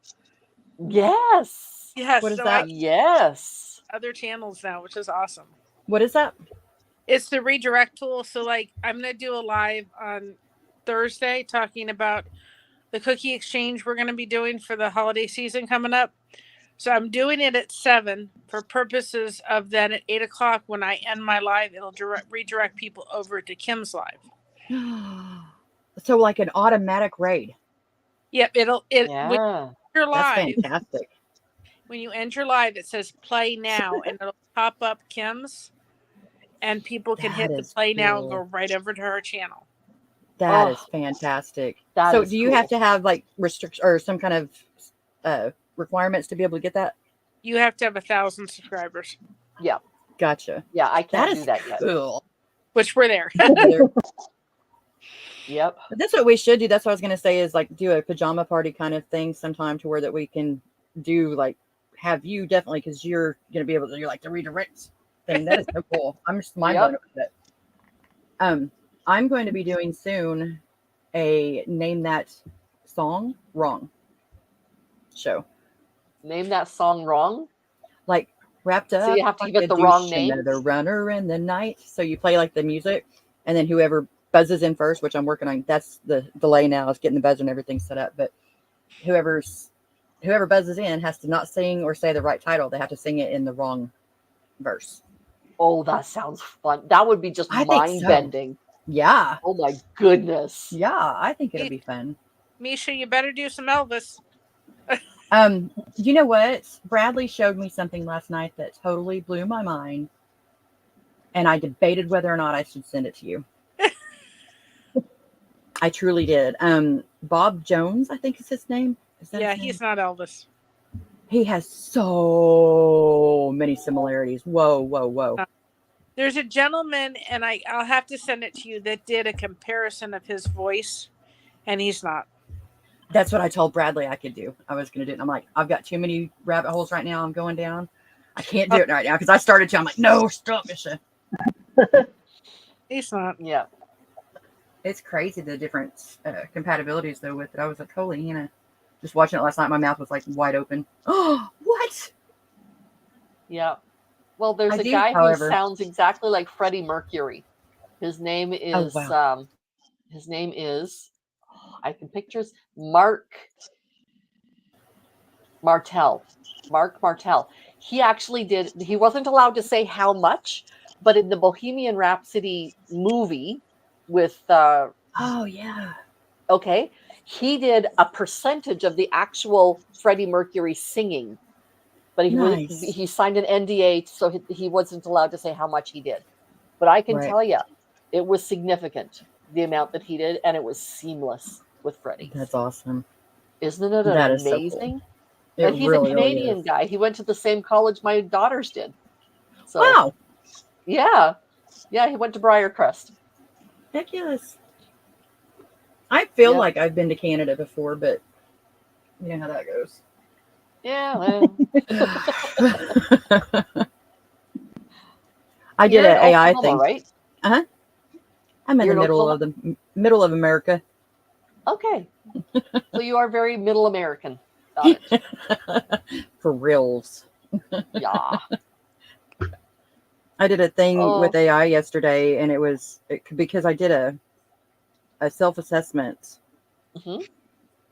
Yes. Yes. What is that? Yes. Other channels now, which is awesome. What is that? It's the redirect tool. So, like, I'm going to do a live on Thursday talking about the cookie exchange we're going to be doing for the holiday season coming up. So I'm doing it at 7 for purposes of then at 8 o'clock when I end my live, it'll redirect people over to Kim's live. So like an automatic raid. Yep, when Yeah. you're That's live, fantastic. when you enter live, it says play now, and it'll pop up Kim's, and people can That hit the is play now and cool. go right over to her channel. That Oh, is fantastic. that So is do you cool. have to have like restriction or some kind of requirements to be able to get that? You have to have 1,000 subscribers, Yeah. Gotcha. Yeah, I That can't is do that yet. cool. which we're there. Yep. But that's what we should do. That's what I was going to say is like do a pajama party kind of thing sometime to where that we can do like have you definitely because you're going to be able to do like the redirect thing. That is so cool. I'm just mind blown with it. I'm going to be doing soon a name that song wrong show. Name that song wrong. Like wrapped up. So you have to like give it a the wrong douche, name? Another runner in the night. So you play like the music, and then whoever buzzes in first, which I'm working on. That's the delay now. Is getting the buzzer and everything set up. But whoever buzzes in has to not sing or say the right title. They have to sing it in the wrong verse. Oh, that sounds fun. That would be just I think so. mind bending. Yeah. Oh my goodness. Yeah, I think it'll be fun. Misha, you better do some Elvis. You know what? Bradley showed me something last night that totally blew my mind. And I debated whether or not I should send it to you. I truly did. Bob Jones, I think is his name. Yeah, he's not Elvis. He has so many similarities. Whoa, whoa, whoa. There's a gentleman, and I'll have to send it to you, that did a comparison of his voice, and he's not. That's what I told Bradley I could do. I was going to do it. And I'm like, I've got too many rabbit holes right now. I'm going down. I can't do it right now because I started to. I'm like, no, stop, Misha. He's not. Yeah. It's crazy the different compatibilities though with it. I was like, holy, just watching it last night. My mouth was like wide open. Oh, what? Yeah. Well, there's a guy who sounds exactly like Freddie Mercury. His name is I can picture Mark Martel. He actually he wasn't allowed to say how much, but in the Bohemian Rhapsody movie with oh yeah. Okay. He did a percentage of the actual Freddie Mercury singing. But he signed an NDA, so he wasn't allowed to say how much he did. But I can tell you, it was significant, the amount that he did, and it was seamless with Freddie. That's awesome. Isn't it amazing? So cool. And he's a Canadian guy. He went to the same college my daughters did. So, wow. Yeah. Yeah, he went to Briarcrest. Heck yes. I feel like I've been to Canada before, but you know how that goes. Yeah, well. I did an AI thing, right? I'm in the middle of America. Okay, so you are very middle American. Got it. For reals. Yeah. I did a thing with AI yesterday, and it was because I did a self-assessment,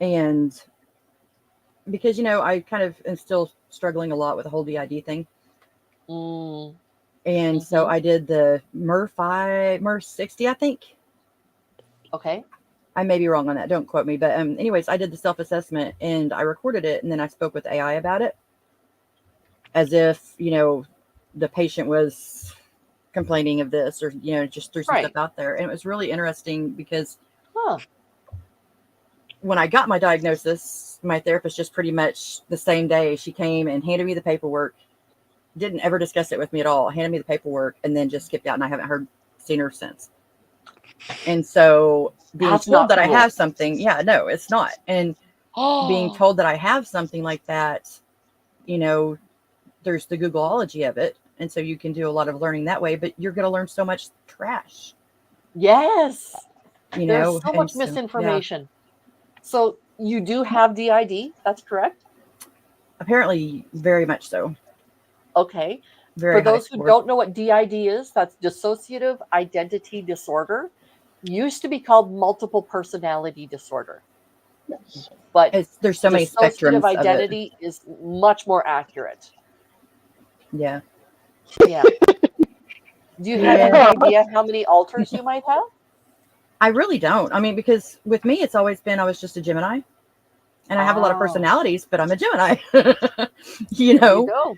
and because I kind of am still struggling a lot with the whole DID thing, and so I did the MER 60, I think. Okay. I may be wrong on that. Don't quote me, but anyways, I did the self-assessment and I recorded it, and then I spoke with AI about it, as if the patient was complaining of this, or just threw some stuff out there, and it was really interesting because when I got my diagnosis, my therapist just pretty much the same day she came and handed me the paperwork, didn't ever discuss it with me at all, handed me the paperwork, and then just skipped out, and I haven't seen her since. And so being told that I have something, no, it's not. And being told that I have something like that, there's the Googleology of it. And so you can do a lot of learning that way, but you're going to learn so much trash. Yes. There's so much so, misinformation. Yeah. So you do have DID, that's correct? Apparently, very much so. Okay. Very For those who don't know what DID is, that's dissociative identity disorder. used to be called multiple personality disorder, but There's so many dissociative spectrums of it. identity is much more accurate. Yeah. Yeah. Do you have any Yeah. idea how many alters you might have? I really don't. I mean, because with me, it's always been I was just a Gemini, and I have a lot of Oh. personalities, but I'm a Gemini. There You know. you go.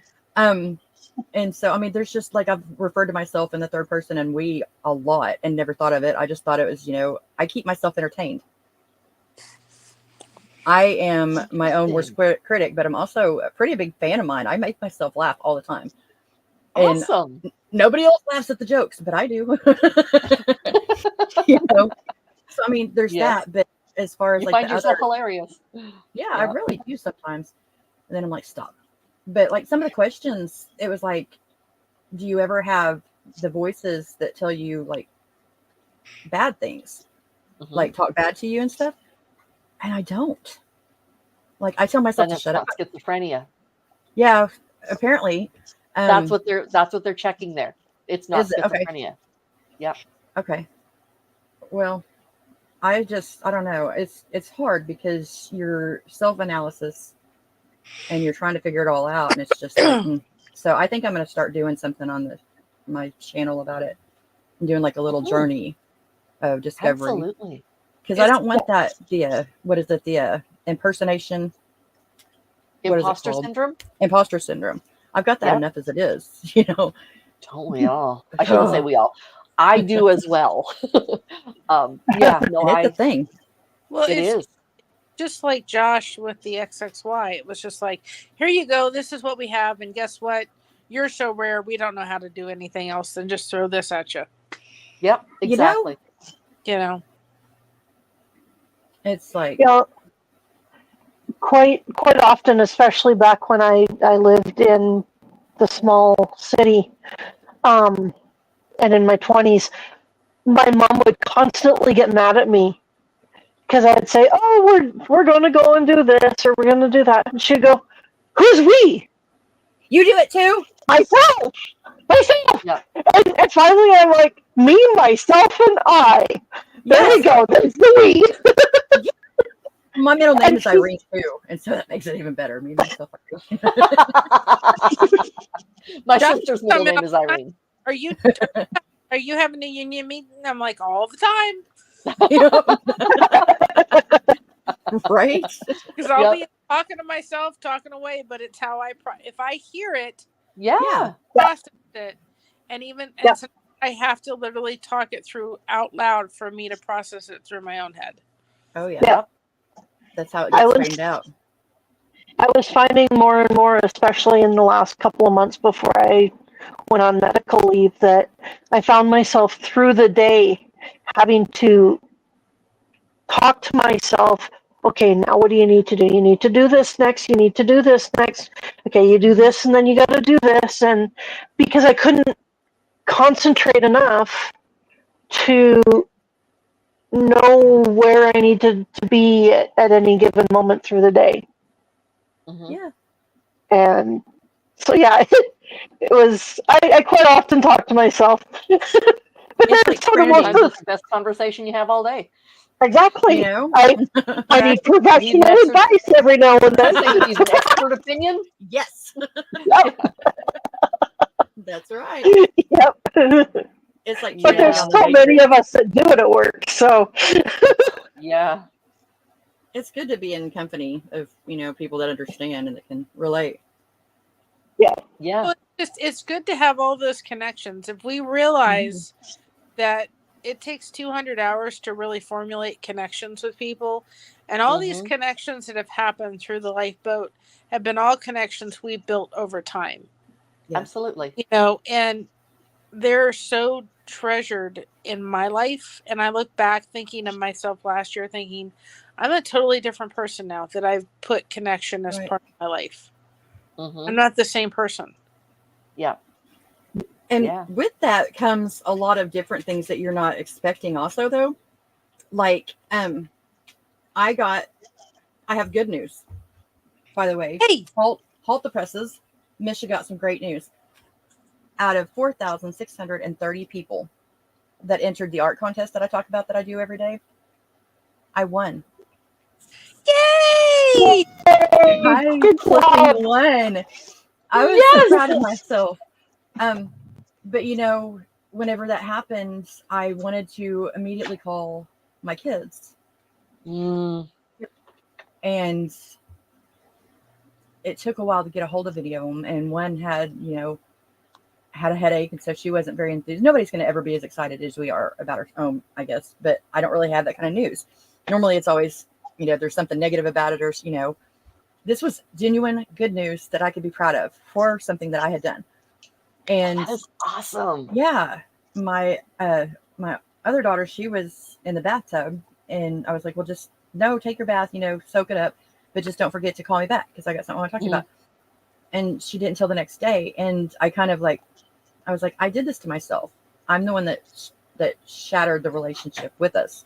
And so I mean, there's just like I've referred to myself in the third person and we a lot, and never thought of it. I just thought it was, I keep myself entertained. I am my own worst critic, but I'm also a pretty big fan of mine. I make myself laugh all the time. And Awesome. nobody else laughs at the jokes, but I do. So I mean, there's Yes. that. But as far as You like find the yourself other, hilarious. yeah, I really do sometimes. And then I'm like, stop. But like some of the questions, it was like, do you ever have the voices that tell you like bad things, Mhm. like talk bad to you and stuff? And I don't. Like I tell myself Then to it's shut not up. schizophrenia. Yeah, apparently. That's what they're checking there. It's not Is it? Okay. schizophrenia. Yep. Okay. Well, I don't know. It's hard because you're self-analysis and you're trying to figure it all out, and it's just like, So I think I'm going to start doing something on my channel about it. I'm doing like a little journey of discovery. Absolutely. Because I don't want that the impersonation. Imposter syndrome? Imposter syndrome. I've got that Yep. enough as it is, Don't we all? I shouldn't say we all. I do as well. Yeah, no, And it's a thing. Well, it it's is. just like Josh with the XXY. It was just like, here you go. This is what we have. And guess what? You're so rare. We don't know how to do anything else than just throw this at you. Yep, exactly. It's like, quite often, especially back when I lived in the small city, and in my 20s, my mom would constantly get mad at me because I'd say, "Oh, we're going to go and do this, or we're going to do that," and she'd go, "Who's we?" You do it too? Myself. Yeah. And finally, I'm like, me, myself, and I. There we go. There's the we. My middle name is Irene too, and so that makes it even better. Me, myself, Irene. My sister's middle name is Irene. Are you having a union meeting? I'm like, all the time. Right? Because I'll be talking to myself, talking away, but it's how if I hear it, process it, and so I have to literally talk it through out loud for me to process it through my own head. Oh yeah. That's how it gets straightened out. I was finding more and more, especially in the last couple of months before I went on medical leave, that I found myself through the day having to talk to myself. Okay, now what do you need to do? You need to do this next. You need to do this next. Okay, you do this, and then you got to do this. And because I couldn't concentrate enough to know where I needed to be at any given moment through the day. Mm-hmm. Yeah. And so, yeah, it was, I quite often talk to myself. But it's that's like sometimes it's the best conversation you have all day. Exactly. I need professional advice every now and then. You need an expert opinion? Yes. Yep. That's right. Yep. It's like, but there's so many of us that do it at work, so. Yeah. It's good to be in company of, people that understand and that can relate. Yeah. Yeah. Well, it's good to have all those connections. If we realize that it takes 200 hours to really formulate connections with people, and all these connections that have happened through the lifeboat have been all connections we built over time. Yeah. Absolutely. And they're so treasured in my life. And I look back thinking of myself last year thinking, I'm a totally different person now that I've put connection as part of my life. I'm not the same person. Yeah. And with that comes a lot of different things that you're not expecting also, though. Like, I have good news, by the way. Hey! Halt the presses. Misha got some great news. Out of 4,630 people that entered the art contest that I talk about that I do every day. I won. Yay! I Good job. flipping won. I was so proud of myself. But you know, whenever that happened, I wanted to immediately call my kids. And it took a while to get a hold of any of them. And one had, you know, had a headache, and so she wasn't very enthused. Nobody's going to ever be as excited as we are about our own, I guess. But I don't really have that kind of news. Normally, it's always, you know, there's something negative about it, or you know, this was genuine good news that I could be proud of for something that I had done. And That is awesome. yeah, my other daughter, she was in the bathtub, and I was like, well, just no, take your bath, you know, soak it up, but just don't forget to call me back because I got something I want to talk to you about. And she didn't until the next day, and I kind of like, I was like, I did this to myself. I'm the one that shattered the relationship with us.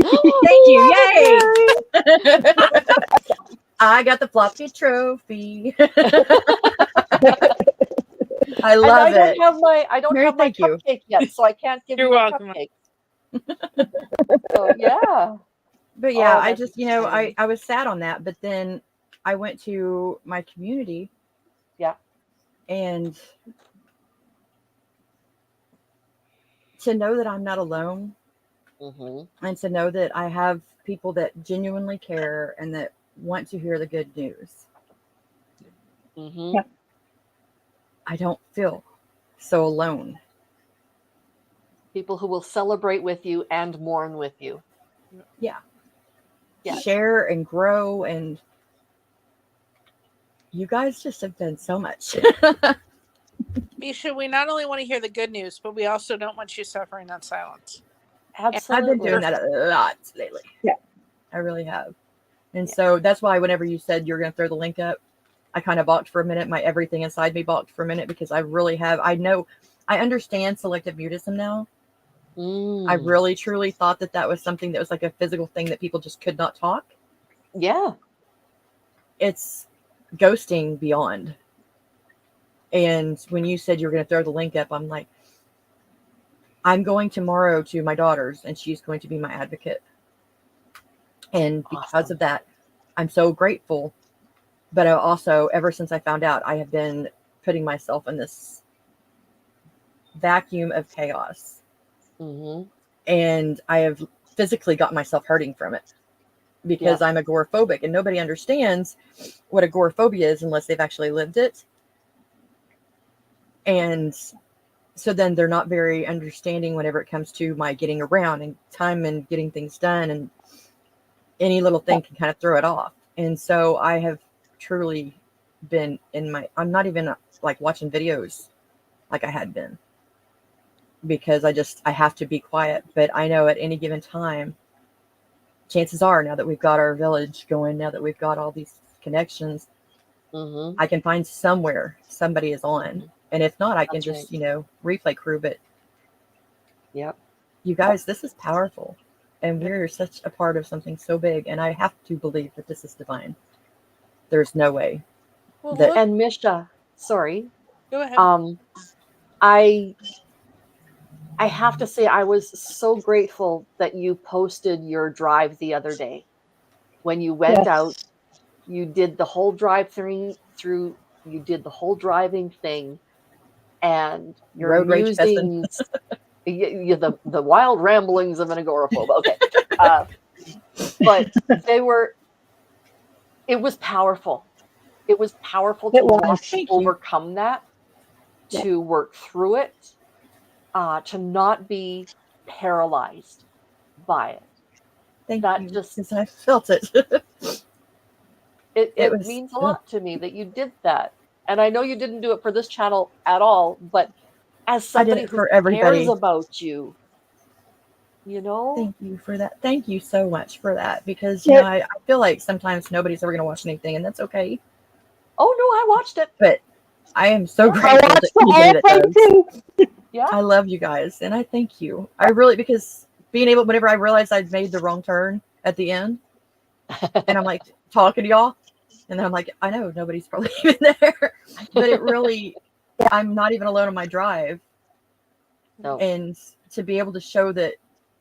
Thank you, yay! I got the floppy trophy. I love and I don't Mary, have my thank you. cupcake yet, so I can't give You're you a welcome. cupcake. So yeah. But yeah, Oh, I that's just, you know, exciting. I was sad on that, but then I went to my community. Yeah. And to know that I'm not alone, and to know that I have people that genuinely care and that want to hear the good news. I don't feel so alone. People who will celebrate with you and mourn with you. Yeah. Yeah. Share and grow, and you guys just have done so much. Misha, we not only want to hear the good news, but we also don't want you suffering in silence. Absolutely. I've been doing that a lot lately. Yeah. I really have. And so that's why whenever you said you're going to throw the link up, I kind of balked for a minute. My everything inside me balked for a minute because I really have. I understand selective mutism now. I really truly thought that was something that was like a physical thing that people just could not talk. Yeah. It's ghosting beyond. And when you said you were going to throw the link up, I'm like, I'm going tomorrow to my daughter's and she's going to be my advocate. And because of that, I'm so grateful. But I also, ever since I found out, I have been putting myself in this vacuum of chaos. And I have physically got myself hurting from it because I'm agoraphobic, and nobody understands what agoraphobia is unless they've actually lived it. And so then they're not very understanding whenever it comes to my getting around and time and getting things done, and any little thing can kind of throw it off. And so I have truly been I'm not even like watching videos like I had been, because I have to be quiet. But I know at any given time, chances are, now that we've got our village going, now that we've got all these connections, I can find somewhere somebody is on. And if not, I can just, you know, replay crew. But you guys, this is powerful. And we're such a part of something so big. And I have to believe that this is divine. There's no way. Well, And Misha, sorry. Go ahead. I have to say, I was so grateful that you posted your drive the other day. When you went out, you did the whole drive through, you did the whole driving thing, and your Road rage musings, the wild ramblings of an agoraphobe. Okay. But it was powerful. It was powerful to watch you overcome that, to work through it, to not be paralyzed by it. Thank you. Because I felt it. It means a lot to me that you did that. And I know you didn't do it for this channel at all, but as somebody who cares about you, you know? Thank you for that. Thank you so much for that. Because, you know, I feel like sometimes nobody's ever going to watch anything, and that's okay. Oh, no, I watched it. But I am so grateful to anybody that does. Yeah. I love you guys, and I thank you. I really, because being able, whenever I realized I'd made the wrong turn at the end, and I'm like talking to y'all, and then I'm like, I know nobody's probably even there, but it really, I'm not even alone on my drive. No. And to be able to show that,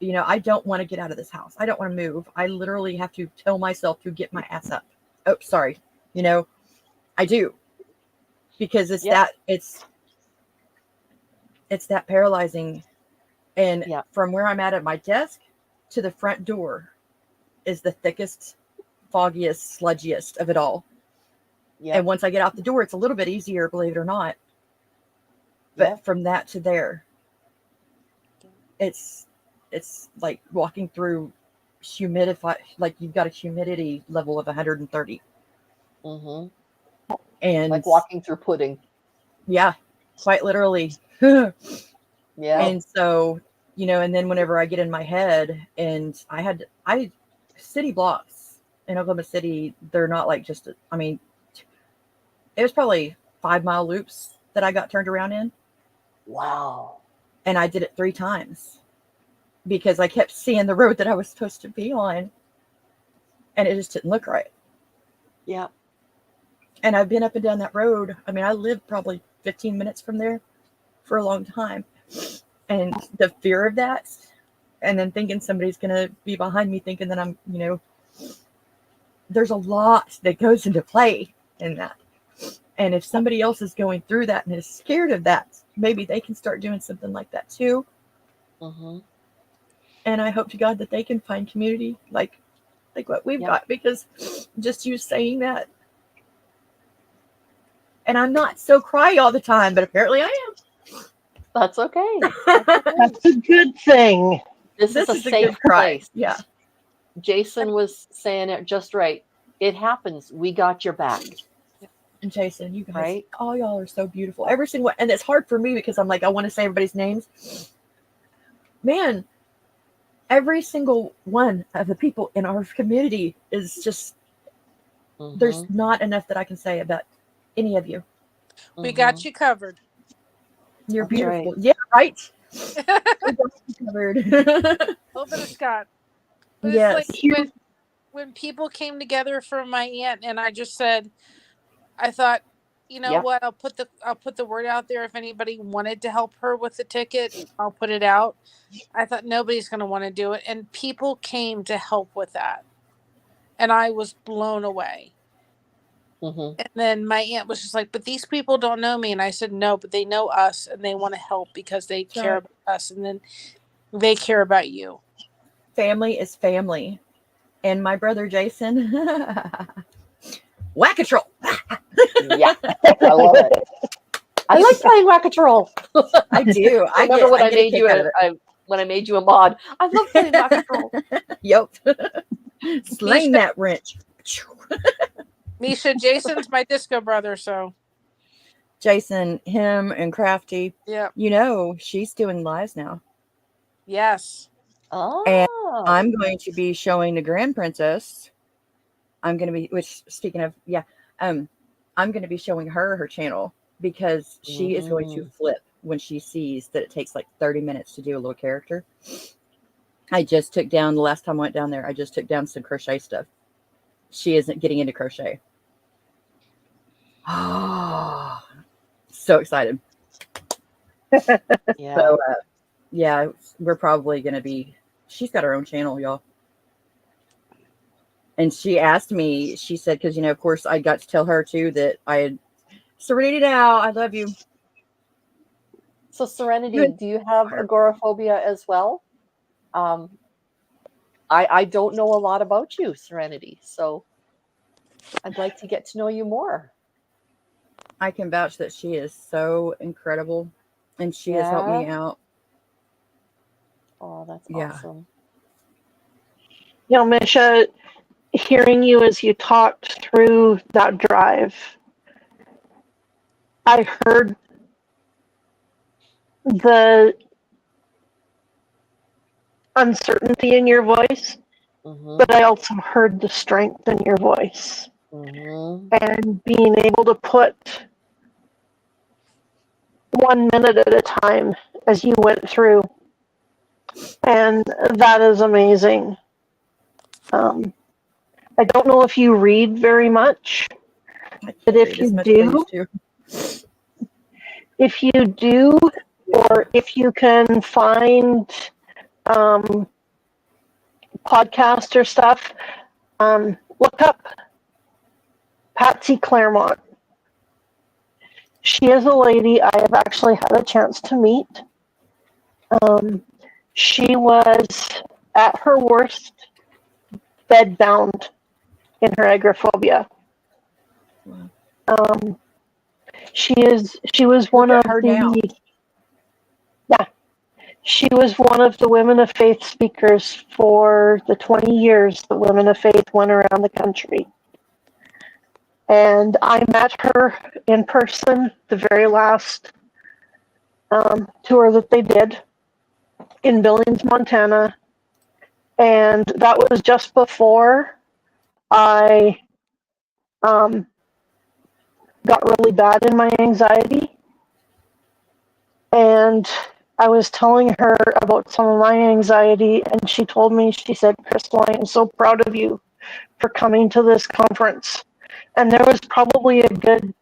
I don't want to get out of this house. I don't want to move. I literally have to tell myself to get my ass up. Oh, sorry. I do. Because it's it's that paralyzing. And from where I'm at my desk to the front door is the thickest, foggiest, sludgiest of it all. Yeah. And once I get out the door, it's a little bit easier, believe it or not. But from that to there, it's like walking through like you've got a humidity level of 130. Mm-hmm. And like walking through pudding. Yeah, quite literally. Yeah. And so, and then whenever I get in my head, and city blocks in Oklahoma City, they're not like just, it was probably 5-mile loops that I got turned around in. Wow. And I did it 3 times because I kept seeing the road that I was supposed to be on, and it just didn't look right. Yeah. And I've been up and down that road. I lived probably 15 minutes from there for a long time. And the fear of that, and then thinking somebody's going to be behind me thinking that I'm, there's a lot that goes into play in that. And if somebody else is going through that and is scared of that, maybe they can start doing something like that too. Mm-hmm. And I hope to God that they can find community like what we've got, because just you saying that. And I'm not so cry all the time, but apparently I am. That's okay. That's a good thing. This is a safe place. Yeah. Jason was saying it just right. It happens. We got your back. And Jason, you guys, all y'all are so beautiful. Every single one. And it's hard for me because I'm like, I want to say everybody's names. Man, every single one of the people in our community is just, there's not enough that I can say about any of you. We got you covered. You're beautiful. Right. Yeah, right. We got you covered. A little bit of Scott. But yes. It's like when people came together for my aunt, and I just said, I thought, what? I'll put the word out there. If anybody wanted to help her with the ticket, I'll put it out. I thought nobody's going to want to do it. And people came to help with that. And I was blown away. Mm-hmm. And then my aunt was just like, but these people don't know me. And I said, no, but they know us and they want to help because they care about us. And then they care about you. Family is family. And my brother, Jason, Whack-a-Troll. Yeah, I love it. I like playing Whack-a-Troll. I do. I remember when I made you a mod. I love playing Whack-a-Troll. Yep. Sling that wrench. Misha, Jason's my disco brother, so. Jason, him, and Crafty. Yeah. She's doing lives now. Yes. Oh. And I'm going to be showing the Grand Princess. I'm going to be, speaking of, I'm going to be showing her channel because she is going to flip when she sees that it takes like 30 minutes to do a little character. I just took down, the last time I went down there, I just took down some crochet stuff. She isn't getting into crochet. Oh, so excited. Yeah. So, we're probably going to be, she's got her own channel, y'all. And she asked me, she said, because, of course, I got to tell her, too, that I had Serenity now. I love you. So, Serenity, do you have agoraphobia as well? I don't know a lot about you, Serenity, so I'd like to get to know you more. I can vouch that she is so incredible, and she has helped me out. Oh, that's awesome. Misha, hearing you as you talked through that drive, I heard the uncertainty in your voice, but I also heard the strength in your voice. And being able to put 1 minute at a time as you went through. And that is amazing. I don't know if you read very much, but if you do, or if you can find podcast or stuff, look up Patsy Claremont. She is a lady I have actually had a chance to meet. She was at her worst bedbound in her agoraphobia. Wow. She was one Look of at her the now. She was one of the Women of Faith speakers for the 20 years that Women of Faith went around the country. And I met her in person the very last tour that they did in Billings, Montana. And that was just before I got really bad in my anxiety. And I was telling her about some of my anxiety, and she told me, she said, Krystal, I am so proud of you for coming to this conference. And there was probably a good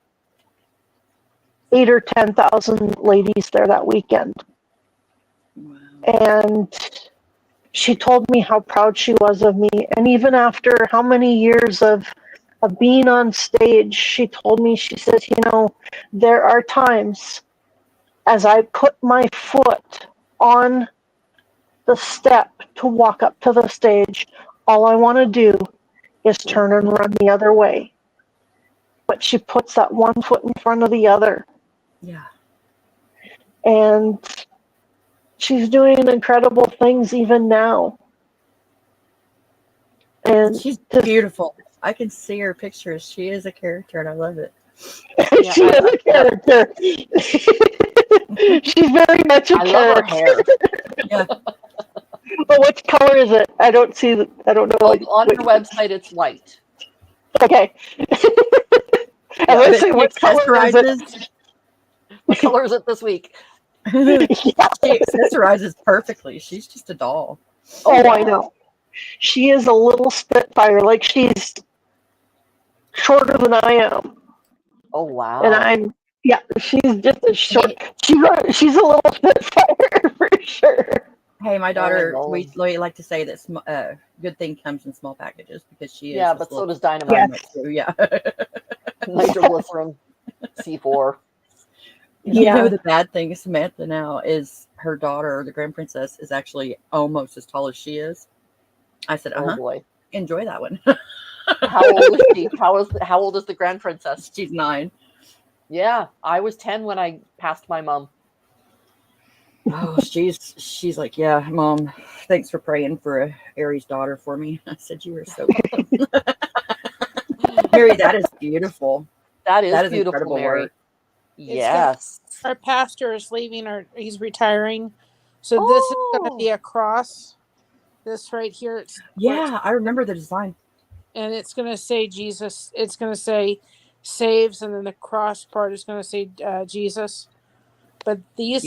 8,000 or 10,000 ladies there that weekend. Wow. And she told me how proud she was of me. And even after how many years of being on stage, she told me, she says, there are times as I put my foot on the step to walk up to the stage, all I want to do is turn and run the other way. But she puts that one foot in front of the other. Yeah. And she's doing incredible things even now. And She's beautiful. I can see her pictures. She is a character, and I love it. Yeah, she is a character. She's very much a I character. love her hair. Yeah. But what color is it? I don't see. I don't know. On her website, it's white. Okay. I was But say, what color is it? What color is it this week? Yeah. She accessorizes perfectly. She's just a doll. Oh, I know. She is a little spitfire. Like, she's shorter than I am. Oh, wow. And she's just a short. She's a little spitfire for sure. Hey, my daughter, Golden. we like to say that good thing comes in small packages because she is. Yeah, but so does dynamite. Yes. Too, yeah. Nitroglycerin, C4. You know, the bad thing is Samantha now is her daughter, the Grand Princess, is actually almost as tall as she is. I said, Oh, boy. Enjoy that one. How old is she? How old is the Grand Princess? She's 9. Yeah, I was 10 when I passed my mom. Oh, she's like, yeah, Mom, thanks for praying for a Aries daughter for me. I said, you were so welcome. Mary, that is beautiful. That is beautiful, incredible Mary. work. Yes. Our pastor is leaving, or he's retiring. So this is going to be a cross. This right here. Yeah, I remember the design. And it's going to say Jesus. It's going to say saves, and then the cross part is going to say Jesus. But these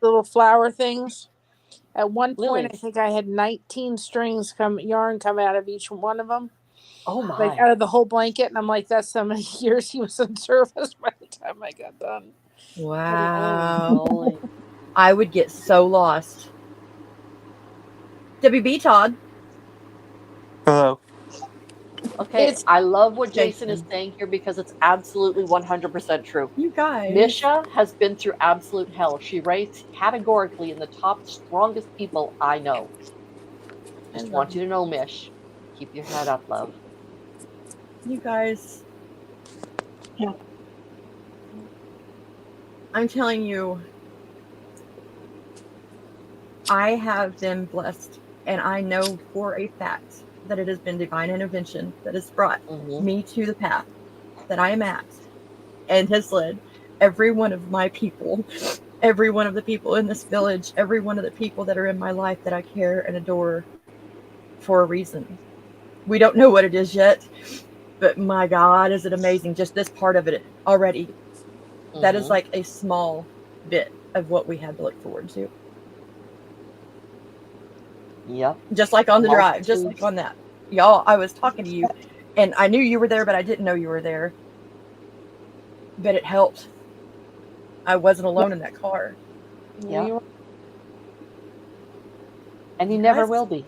little flower things, at one point, Lilies. I think I had 19 strings yarn come out of each one of them. Oh, my. Like out of the whole blanket. And I'm like, that's so many years he was in service by the time I got done. Wow. I would get so lost. WB Todd. Hello. Okay, I love what Jason is saying here because it's absolutely 100% true. You guys. Misha has been through absolute hell. She rates categorically in the top strongest people I know. Just want you to know, Mish. Keep your head up, love. You guys. Yeah. I'm telling you, I have been blessed, and I know for a fact that it has been divine intervention that has brought me to the path that I am at, and has led every one of my people, every one of the people in this village, every one of the people that are in my life that I care and adore for a reason. We don't know what it is yet, but my God, is it amazing. Just this part of it already. That is like a small bit of what we had to look forward to. Yep. Just like on the drive, just like on that. Y'all, I was talking to you, and I knew you were there, but I didn't know you were there. But it helped. I wasn't alone in that car. Yeah. You- And you never Guys, will be.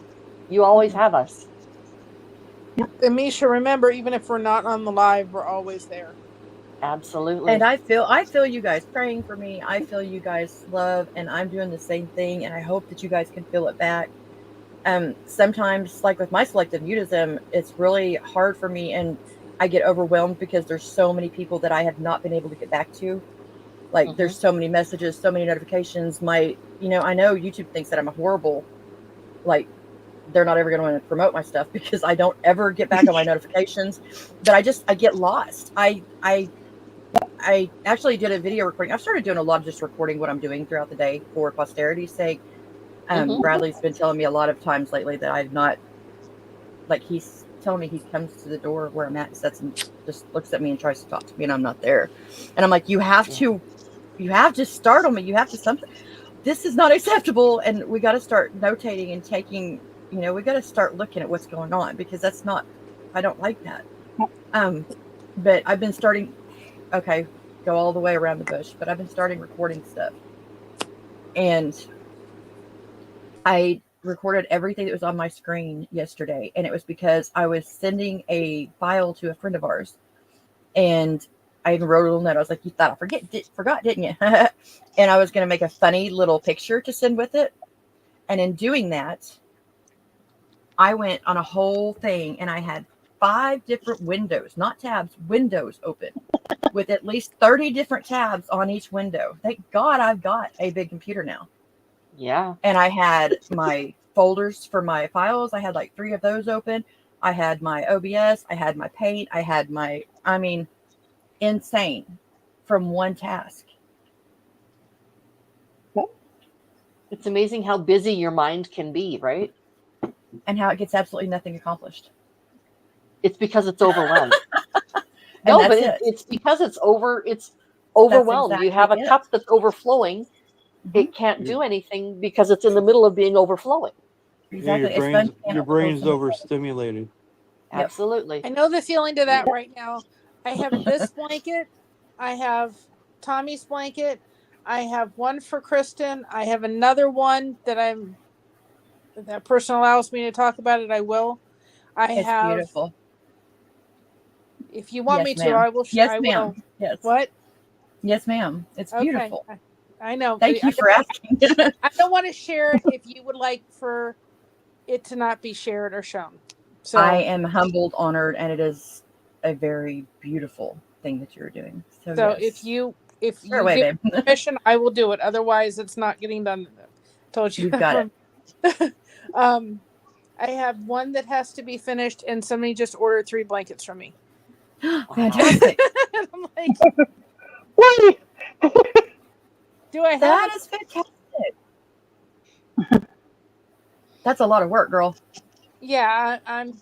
You always have us. And Misha, remember, even if we're not on the live, we're always there. Absolutely. and I feel you guys praying for me. I feel you guys love, and I'm doing the same thing, and I hope that you guys can feel it back. Sometimes, like with my selective mutism, it's really hard for me, and I get overwhelmed because there's so many people that I have not been able to get back to. Like, there's so many messages, so many notifications. I know YouTube thinks that I'm a horrible, like, they're not ever going to promote my stuff because I don't ever get back on my notifications. But I get lost. I actually did a video recording. I've started doing a lot of just recording what I'm doing throughout the day for posterity's sake. Bradley's been telling me a lot of times lately that I've not, like, he's telling me he comes to the door where I'm at and sits and just looks at me and tries to talk to me, and I'm not there. And I'm like, you have to start on me. You have to something. This is not acceptable, and we got to start notating and taking. We got to start looking at what's going on, because that's not. I don't like that. But I've been starting. Okay, go all the way around the bush. But I've been starting recording stuff, and I recorded everything that was on my screen yesterday, and it was because I was sending a file to a friend of ours, and I even wrote a little note. I was like, "You thought I forgot, didn't you?" And I was going to make a funny little picture to send with it. And in doing that, I went on a whole thing, and I had 5 different windows, not tabs, windows open, with at least 30 different tabs on each window. Thank God I've got a big computer now. Yeah. And I had my folders for my files. I had like 3 of those open. I had my OBS. I had my Paint. I had insane from one task. It's amazing how busy your mind can be, right? And how it gets absolutely nothing accomplished. It's because it's overwhelmed. And No, but that's it. it's because it's overwhelmed. That's You have a exactly cup that's overflowing. It can't do anything because it's in the middle of being overflowing. Exactly. Yeah, your brain's overstimulated. Yep. Absolutely. I know the feeling to that right now. I have this blanket. I have Tommy's blanket. I have one for Kristen. I have another one that if that person allows me to talk about it, I will. It's beautiful. If you want Yes, me to, ma'am. I will. Yes, I ma'am. will. Yes. What? Yes, ma'am. It's Okay. beautiful. I know. Thank you for asking. I don't want to share it if you would like for it to not be shared or shown. So I am humbled, honored, and it is a very beautiful thing that you're doing. So yes. if you away, give babe. permission, I will do it. Otherwise, it's not getting done. Told you. You've got it. I have one that has to be finished, and somebody just ordered 3 blankets from me. Fantastic. And I'm like, Wait. do I have That is fantastic. That's a lot of work, girl. Yeah, I'm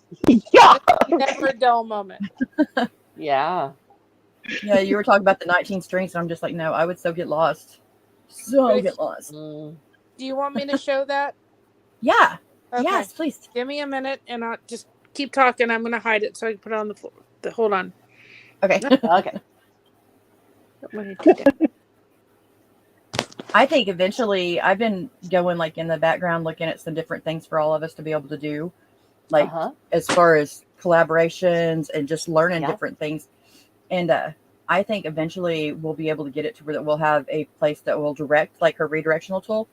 Yeah. never a dull moment. Yeah. Yeah, you were talking about the 19 strings, and I'm just like, no, I would so get lost. Get lost. Mm. Do you want me to show that? Yeah. Okay. Yes, please. Give me a minute, and I'll just keep talking. I'm going to hide it so I can put it on the floor. Hold on. Okay. Okay. I think eventually I've been going like in the background looking at some different things for all of us to be able to do, like as far as collaborations and just learning different things. And I think eventually we'll be able to get it to where that we'll have a place that will direct, like a redirectional tool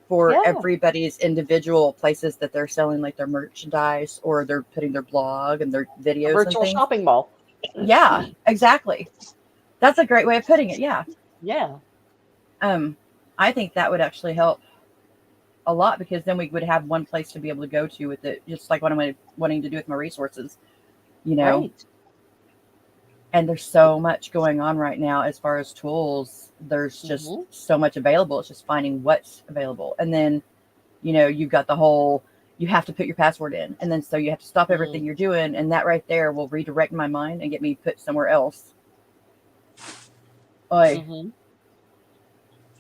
for everybody's individual places that they're selling like their merchandise or they're putting their blog and their videos. Virtual and things. shopping mall. Yeah, exactly. That's a great way of putting it. Yeah. Yeah. I think that would actually help a lot, because then we would have one place to be able to go to with it, just like what I'm wanting to do with my resources, Right. And there's so much going on right now as far as tools. There's just so much available. It's just finding what's available. And then, you've got the whole, you have to put your password in. And then so you have to stop everything you're doing. And that right there will redirect my mind and get me put somewhere else.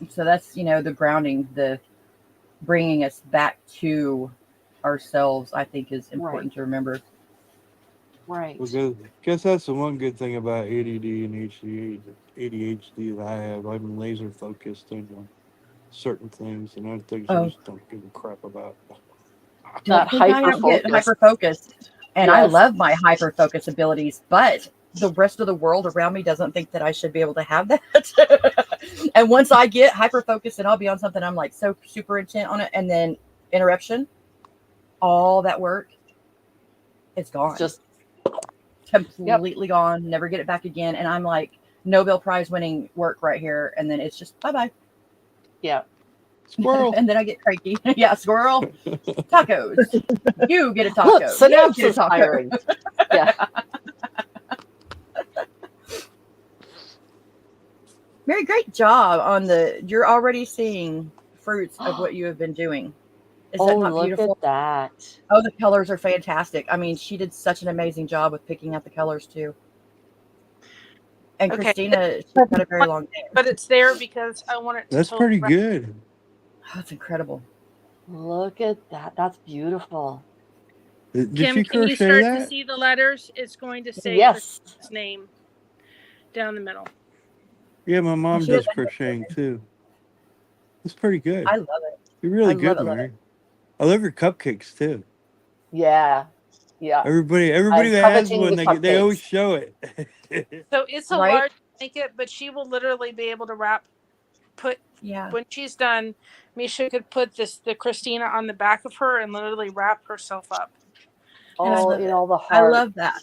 So that's, the grounding, the bringing us back to ourselves, I think is important to remember. Right. Well, guess that's the one good thing about ADD and ADHD that I have. I'm laser focused on certain things, and other things I Oh, just don't give a crap about. That don't think I don't get hyper-focus. hyper focused, and I Yes. love my hyper focus abilities, but the rest of the world around me doesn't think that I should be able to have that. And once I get hyper focused and I'll be on something, I'm like so super intent on it, and then interruption, all that work, it's gone. It's just Completely gone. Never get it back again. And I'm like Nobel Prize winning work right here, and then it's just bye bye. yeah. Squirrel. And then I get cranky. Yeah, squirrel. Tacos. You get a taco. Look, You get a synapses taco. firing. Yeah. Mary, great job on the. You're already seeing fruits of what you have been doing. Is that Oh, not look beautiful? at that. Oh, the colors are fantastic. I mean, she did such an amazing job with picking out the colors too. And Okay. Christina, she's got a very long name. But it's there because I want it to That's totally pretty good. Oh, that's incredible. Look at that. That's beautiful. Did Kim, you can you crochet start to that? see the letters? It's going to say Yes. Christina's name down the middle. Yeah, my mom She does does. crocheting too. It's pretty good. I love it. You're really I good, love it, love Mary. I love your cupcakes too. Yeah. Yeah. Everybody I'm who has coveting one, the they always cupcakes. show it. So it's a Right? large blanket, but she will literally be able to put Yeah. when she's done. Misha could put the Christina on the back of her and literally wrap herself up. And I Oh, love in it. all the I heart. love that.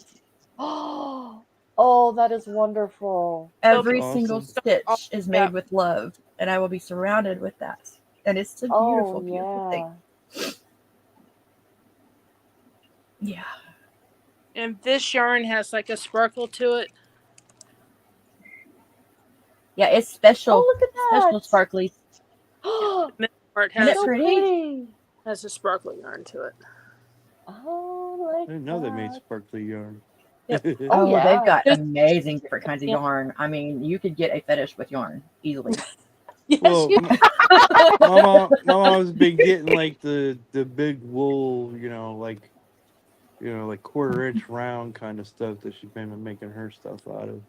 Oh, that is wonderful. Every Awesome. single stitch is made with love, and I will be surrounded with that. And it's a beautiful, Oh, beautiful thing. yeah. Yeah. And this yarn has like a sparkle to it. Yeah, it's special. Oh, look at Special that. sparkly. Oh, The middle part Isn't it has so pretty? pretty. a sparkle yarn to it. Oh, I like didn't know they made that. sparkly yarn. Oh, Oh, yeah. they've got Just- amazing different kinds of Yeah. yarn. I mean, you could get a fetish with yarn easily. Yes, Well, you my mom's been getting like the big wool, like quarter-inch round kind of stuff that she's been making her stuff out of.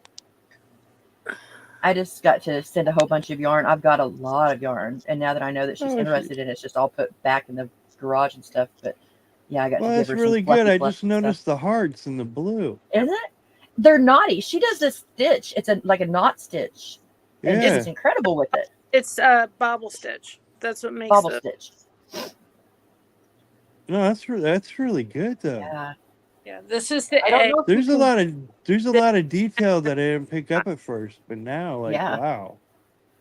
I just got to send a whole bunch of yarn. I've got a lot of yarn, and now that I know that she's Oh, interested in it, it's just all put back in the garage and stuff. But yeah, I got Well, to give that's her really some fluffy, good. I fluffy just stuff. noticed the hearts and the blue. Isn't it? They're naughty. She does this stitch. It's like a knot stitch, and Yeah. she's incredible with it. It's bobble stitch. That's what makes Bobble the stitch. No, that's really good though. Yeah. yeah. This is the I don't egg. know if There's you a can, lot of detail that I didn't pick up at first, but now, like, Yeah. wow.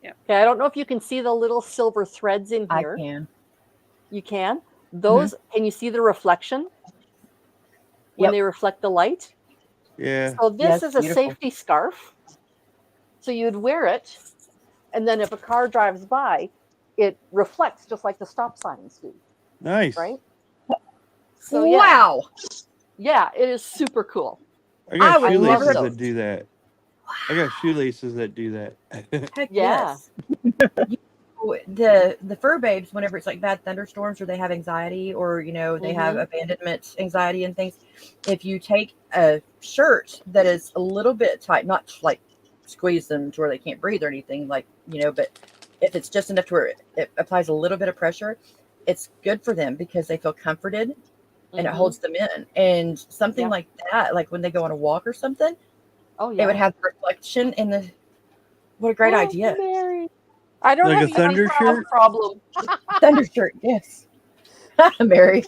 okay, I don't know if you can see the little silver threads in I here. can. You can. Those, can you see the reflection when Yep. they reflect the light? Yeah. So this Yes, is a beautiful. safety scarf. So you'd wear it, and then if a car drives by, it reflects just like the stop signs do, Nice. right? So yeah, Wow. yeah, it is super cool. I got I would never shoelaces have- that do that. I got shoelaces that do that. Heck Yeah. yes. The fur babes, whenever it's like bad thunderstorms or they have anxiety or they have abandonment anxiety and things, if you take a shirt that is a little bit tight, not like squeeze them to where they can't breathe or anything, like but if it's just enough to where it applies a little bit of pressure, it's good for them because they feel comforted and it holds them in. And something Yeah. like that, like when they go on a walk or something, Oh yeah. it would have reflection in the. What a great Oh, idea! Mary. I don't Like a have thunder shirt? Problem. Thunder shirt, yes. Mary.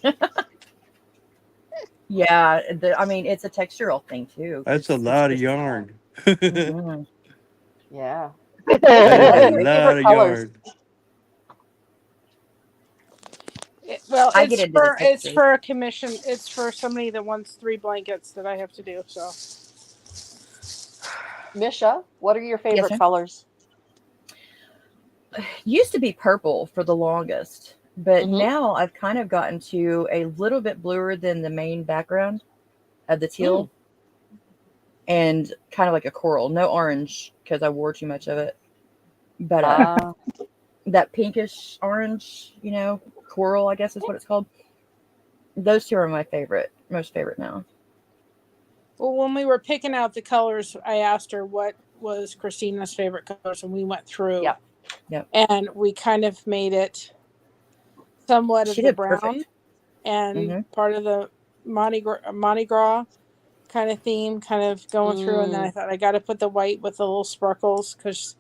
Yeah, I mean, it's a textural thing too. That's a It's lot of just- yarn. Mhm. Yeah. That What is are a your lot favorite of colors? yarn. Well, I get into the it's textures. for a commission. It's for somebody that wants 3 blankets that I have to do. So Misha, what are your favorite ma'am. colors? Used to be purple for the longest, but Mhm. now I've kind of gotten to a little bit bluer than the main background of the teal, and kind of like a coral. No orange because I wore too much of it, but that pinkish orange, coral, I guess is what it's called. Those two are my most favorite now. well, when we were picking out the colors, I asked her what was Christina's favorite colors, and we went through. Yep. Yep. And we kind of made it somewhat She of the did brown perfect. and Mhm. part of the Mardi Gras kind of theme, kind of going through. And then I thought I got to put the white with the little sparkles because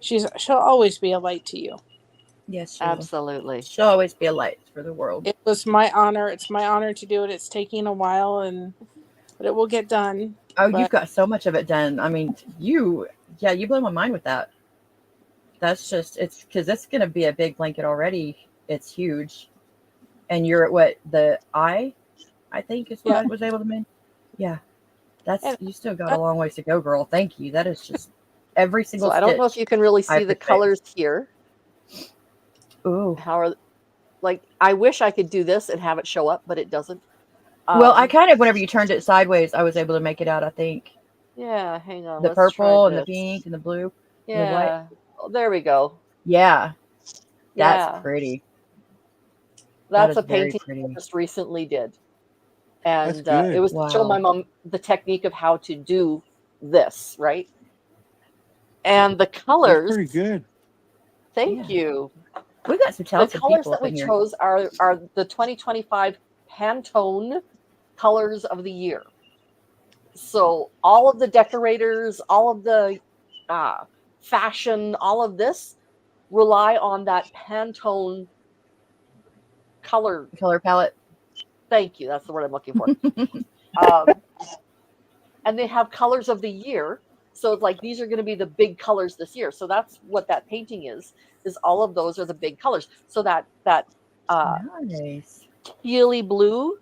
she'll always be a light to you. Yes, she will. Absolutely. She'll always be a light for the world. It was my honor. It's my honor to do it. It's taking a while, but it will get done. Oh, But you've got so much of it done. I mean, you blow my mind with that. That's just, it's because it's going to be a big blanket already. It's huge. And you're at what, the I think is what Yeah. I was able to make. Yeah. And You still got a long ways to go, girl. Thank you. That is just every single So I don't know if stitch. you can really I see the appreciate. colors here. Ooh. How are like I wish I could do this and have it show up, but it doesn't. Well, I kind of, whenever you turned it sideways, I was able to make it out, I think. Yeah, hang on. The Let's try purple and the this. pink and the blue and the white. Yeah. Oh, there we go. Yeah. That's Yeah. pretty. That's That a is very painting pretty. I just recently did. That's And good. it was to show Wow. my mom the technique of how to do this, right? And the That's colors, pretty good. thank Yeah. you. We've got some The talented colors people that up we in here. chose are the 2025 Pantone colors of the year. So all of the decorators, all of the fashion, all of this rely on that Pantone color. Color palette. Thank you. That's the word I'm looking for. Um, and they have colors of the year. So it's like these are going to be the big colors this year. So that's what that painting is all of those are the big colors. So that Nice. tealy blue,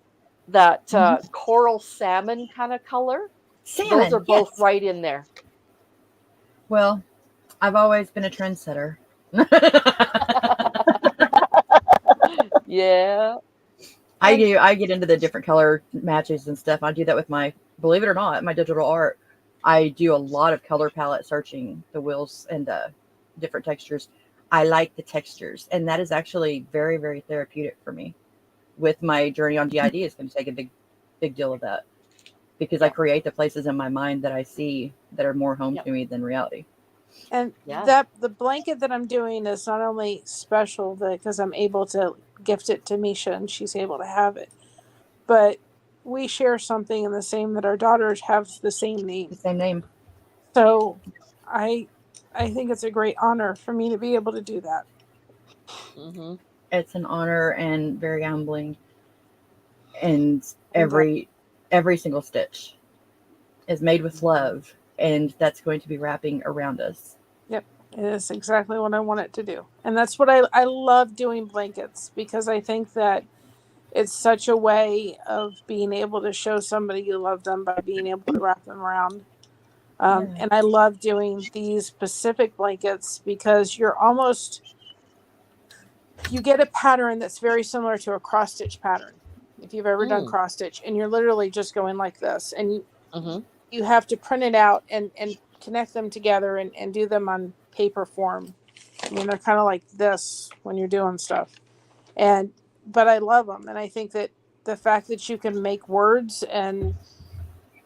that Mhm. coral salmon kind of color, Salmon. those are both Yes. right in there. Well, I've always been a trendsetter. Yeah. I do. I get into the different color matches and stuff. I do that with my, believe it or not, my digital art. I do a lot of color palette searching, the wheels and different textures. I like the textures, and that is actually very, very therapeutic for me. With my journey on DID, it's going to take a big deal of that because I create the places in my mind that I see that are more home to me than reality. And Yeah. the blanket that I'm doing is not only special because I'm able to gift it to Misha and she's able to have it, but we share something in the same that our daughters have the same name. The same name. So I think it's a great honor for me to be able to do that. Mm-hmm. It's an honor and very humbling. And I'm glad. every single stitch is made with love, and that's going to be wrapping around us. Yep, it is exactly what I want it to do. And that's what I love doing blankets because I think that it's such a way of being able to show somebody you love them by being able to wrap them around. And I love doing these specific blankets because you get a pattern that's very similar to a cross stitch pattern. If you've ever done cross stitch, and you're literally just going like this, and you have to print it out and connect them together and do them on paper form. I mean, they're kind of like this when you're doing stuff. But I love them. And I think that the fact that you can make words and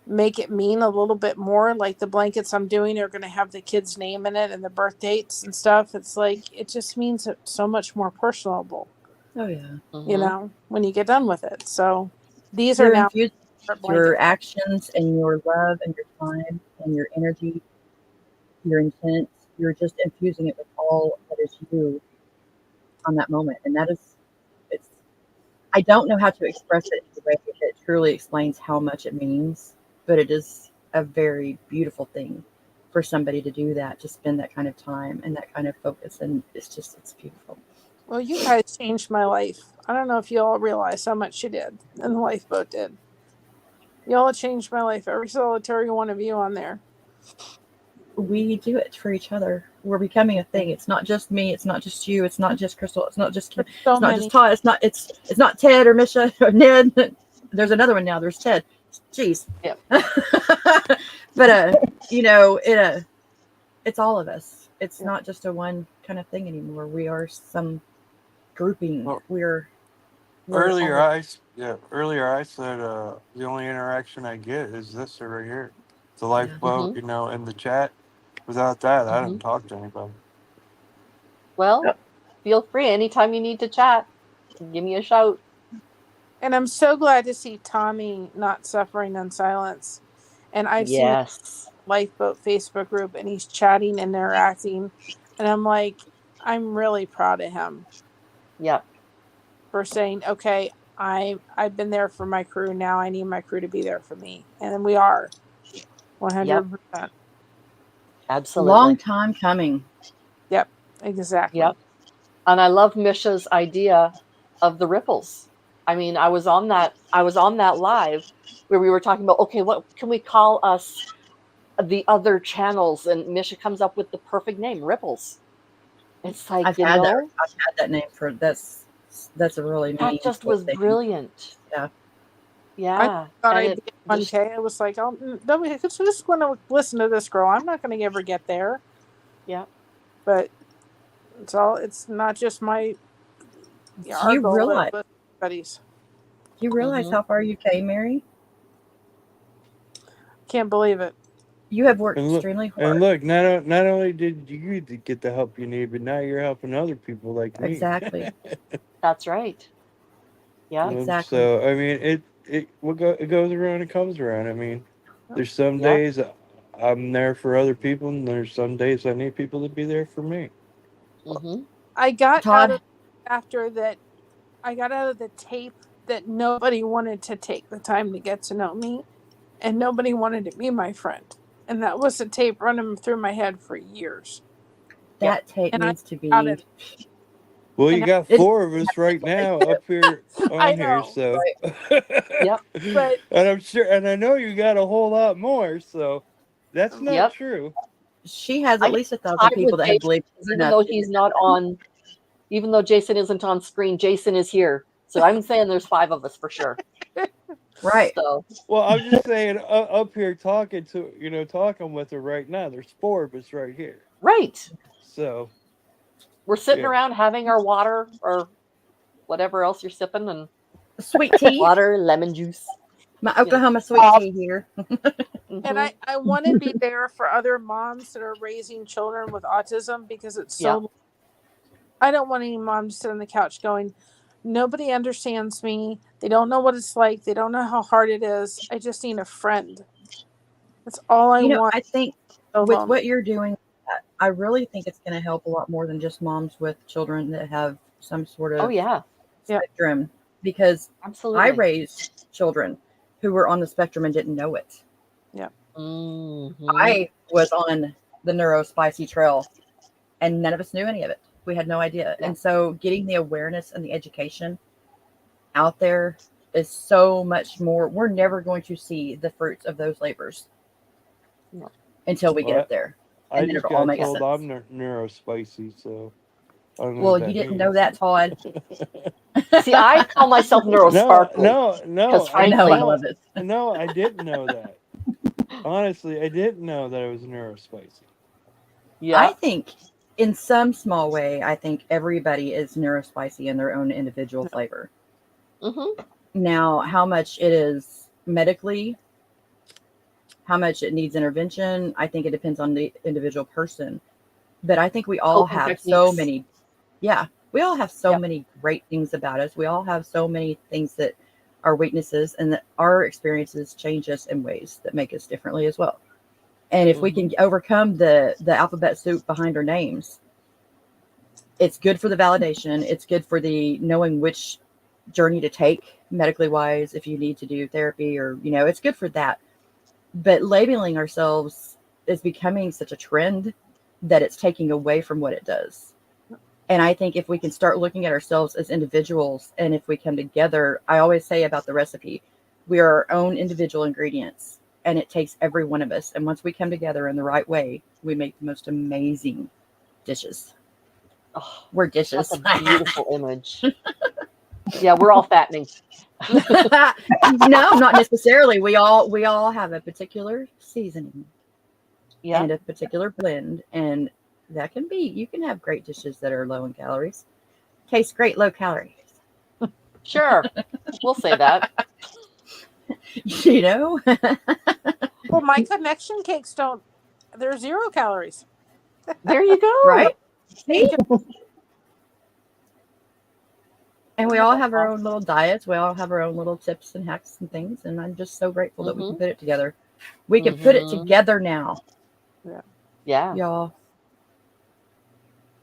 make it mean a little bit more, like the blankets I'm doing are going to have the kid's name in it and the birth dates and stuff. It's like, it just means it's so much more personable. Oh yeah. You know, when you get done with it. So these You're are now infusing your actions and your love and your time and your energy, your intent. You're just infusing it with all that is you on that moment. And I don't know how to express it in a way that truly explains how much it means, but it is a very beautiful thing for somebody to do that, to spend that kind of time and that kind of focus. And it's beautiful. Well, you guys changed my life. I don't know if you all realize how much you did, and the lifeboat did. You all changed my life. Every solitary one of you on there. We do it for each other. We're becoming a thing. It's not just me. It's not just you. It's not just Krystal. It's not just Kim. It's not just Todd. It's not Ted or Misha or Ned. There's another one now. There's Ted. Jeez. Yeah. But it's all of us. It's not just a one kind of thing anymore. We are some grouping. Well, we're earlier I said the only interaction I get is this right here, the lifeboat, and the chat. Without that, I didn't talk to anybody. Well, Yep. feel free anytime you need to chat. Give me a shout. And I'm so glad to see Tommy not suffering in silence. And I've seen Yes. Lifeboat Facebook group and he's chatting and interacting. And I'm like, I'm really proud of him Yep. for saying, okay, I've been there for my crew. Now I need my crew to be there for me. And we are Yep. 100%. Absolutely. Long time coming. Yep, exactly. Yep. And I love Misha's idea of the ripples. I mean, I was on that live where we were talking about, okay, what can we call us the other channels? And Misha comes up with the perfect name, Ripples. It's like, I've had that name for that's a really that just meaningful was thing. brilliant. Yeah. Yeah. I thought And I'd be 1K. I was like, oh, nobody's just going to listen to this girl. I'm not going to ever get there. yeah. But it's not just my Do our you goal, realize but everybody's. Mhm. how far you came, Mary? Can't believe it. You have worked And look, extremely hard. and look, not only did you get the help you need, but now you're helping other people like me. Exactly. That's right. Yeah. Exactly. So I mean, it goes around and comes around. I mean, there's some Yeah. days I'm there for other people, and there's some days I need people to be there for me. Mm-hmm. I got Todd, out of after that. I got out of the tape that nobody wanted to take the time to get to know me, and nobody wanted to be my friend. And that was a tape running through my head for years. that tape And I needs to got be. it. Well, you And got It, 4 of us right now up here I on here, know, so. Yep. but And I'm sure, and I know you got a whole lot more. So that's not Yep. true. she has I at least 1,000 tied people with that have Jason believed because in even enough. though he's not on, even though Jason isn't on screen, Jason is here. So I'm saying there's 5 of us for sure. Right. So Well, I'm just saying, up here talking with her right now. There's 4 of us right here. right. So We're sitting yeah. around having our water or whatever else you're sipping, and Sweet tea. water, lemon juice. My know. Oklahoma sweet tea here. and Mhm. I want to be there for other moms that are raising children with autism because it's so. Yeah. I don't want any mom to sit on the couch going, nobody understands me. They don't know what it's like. They don't know how hard it is. I just need a friend. That's all I want. I think So with lonely. what you're doing, I really think it's going to help a lot more than just moms with children that have some sort Oh of yeah. spectrum. Because Absolutely. I raised children who were on the spectrum and didn't know it. Mhm. I was on the neurospicy trail and none of us knew any of it. We had no idea. Yeah. And so getting the awareness and the education out there is so much more. We're never going to see the fruits of those labors No. until we get Well, up there. I And then just it'll all got make told sense. I'm neurospicy, so I don't know Well, what you that didn't means. know that, Todd. See, I call myself No, neurosparkly no, because I know. I frankly, love it. no, I didn't know that. Honestly, I didn't know that I was neurospicy. yeah. I think in some small way, I think everybody is neurospicy in their own individual flavor. Mm-hmm. Now, how much it is medically, how much it needs intervention, I think it depends on the individual person. But I think we all Coping have so techniques. many, we all have so Yep. many great things about us. We all have so many things that are weaknesses, and that our experiences change us in ways that make us differently as well. And if we can overcome the alphabet soup behind our names, it's good for the validation. It's good for the knowing which journey to take medically wise, if you need to do therapy or, it's good for that. But labeling ourselves is becoming such a trend that it's taking away from what it does. And I think if we can start looking at ourselves as individuals, and if we come together, I always say about the recipe, we are our own individual ingredients, and it takes every one of us. And once we come together in the right way, we make the most amazing dishes. Oh, We're dishes. that's a beautiful image. Yeah, we're all fattening. No, not necessarily. We all have a particular seasoning Yeah. and a particular blend, and that can be, you can have great dishes that are low in calories. Taste great, low calories. Sure. We'll say that. Well, my connection cakes they're 0 calories. There you go. Right? See? And we all have our own little diets. We all have our own little tips and hacks and things. And I'm just so grateful that we can put it together. We can put it together now. Yeah. Y'all.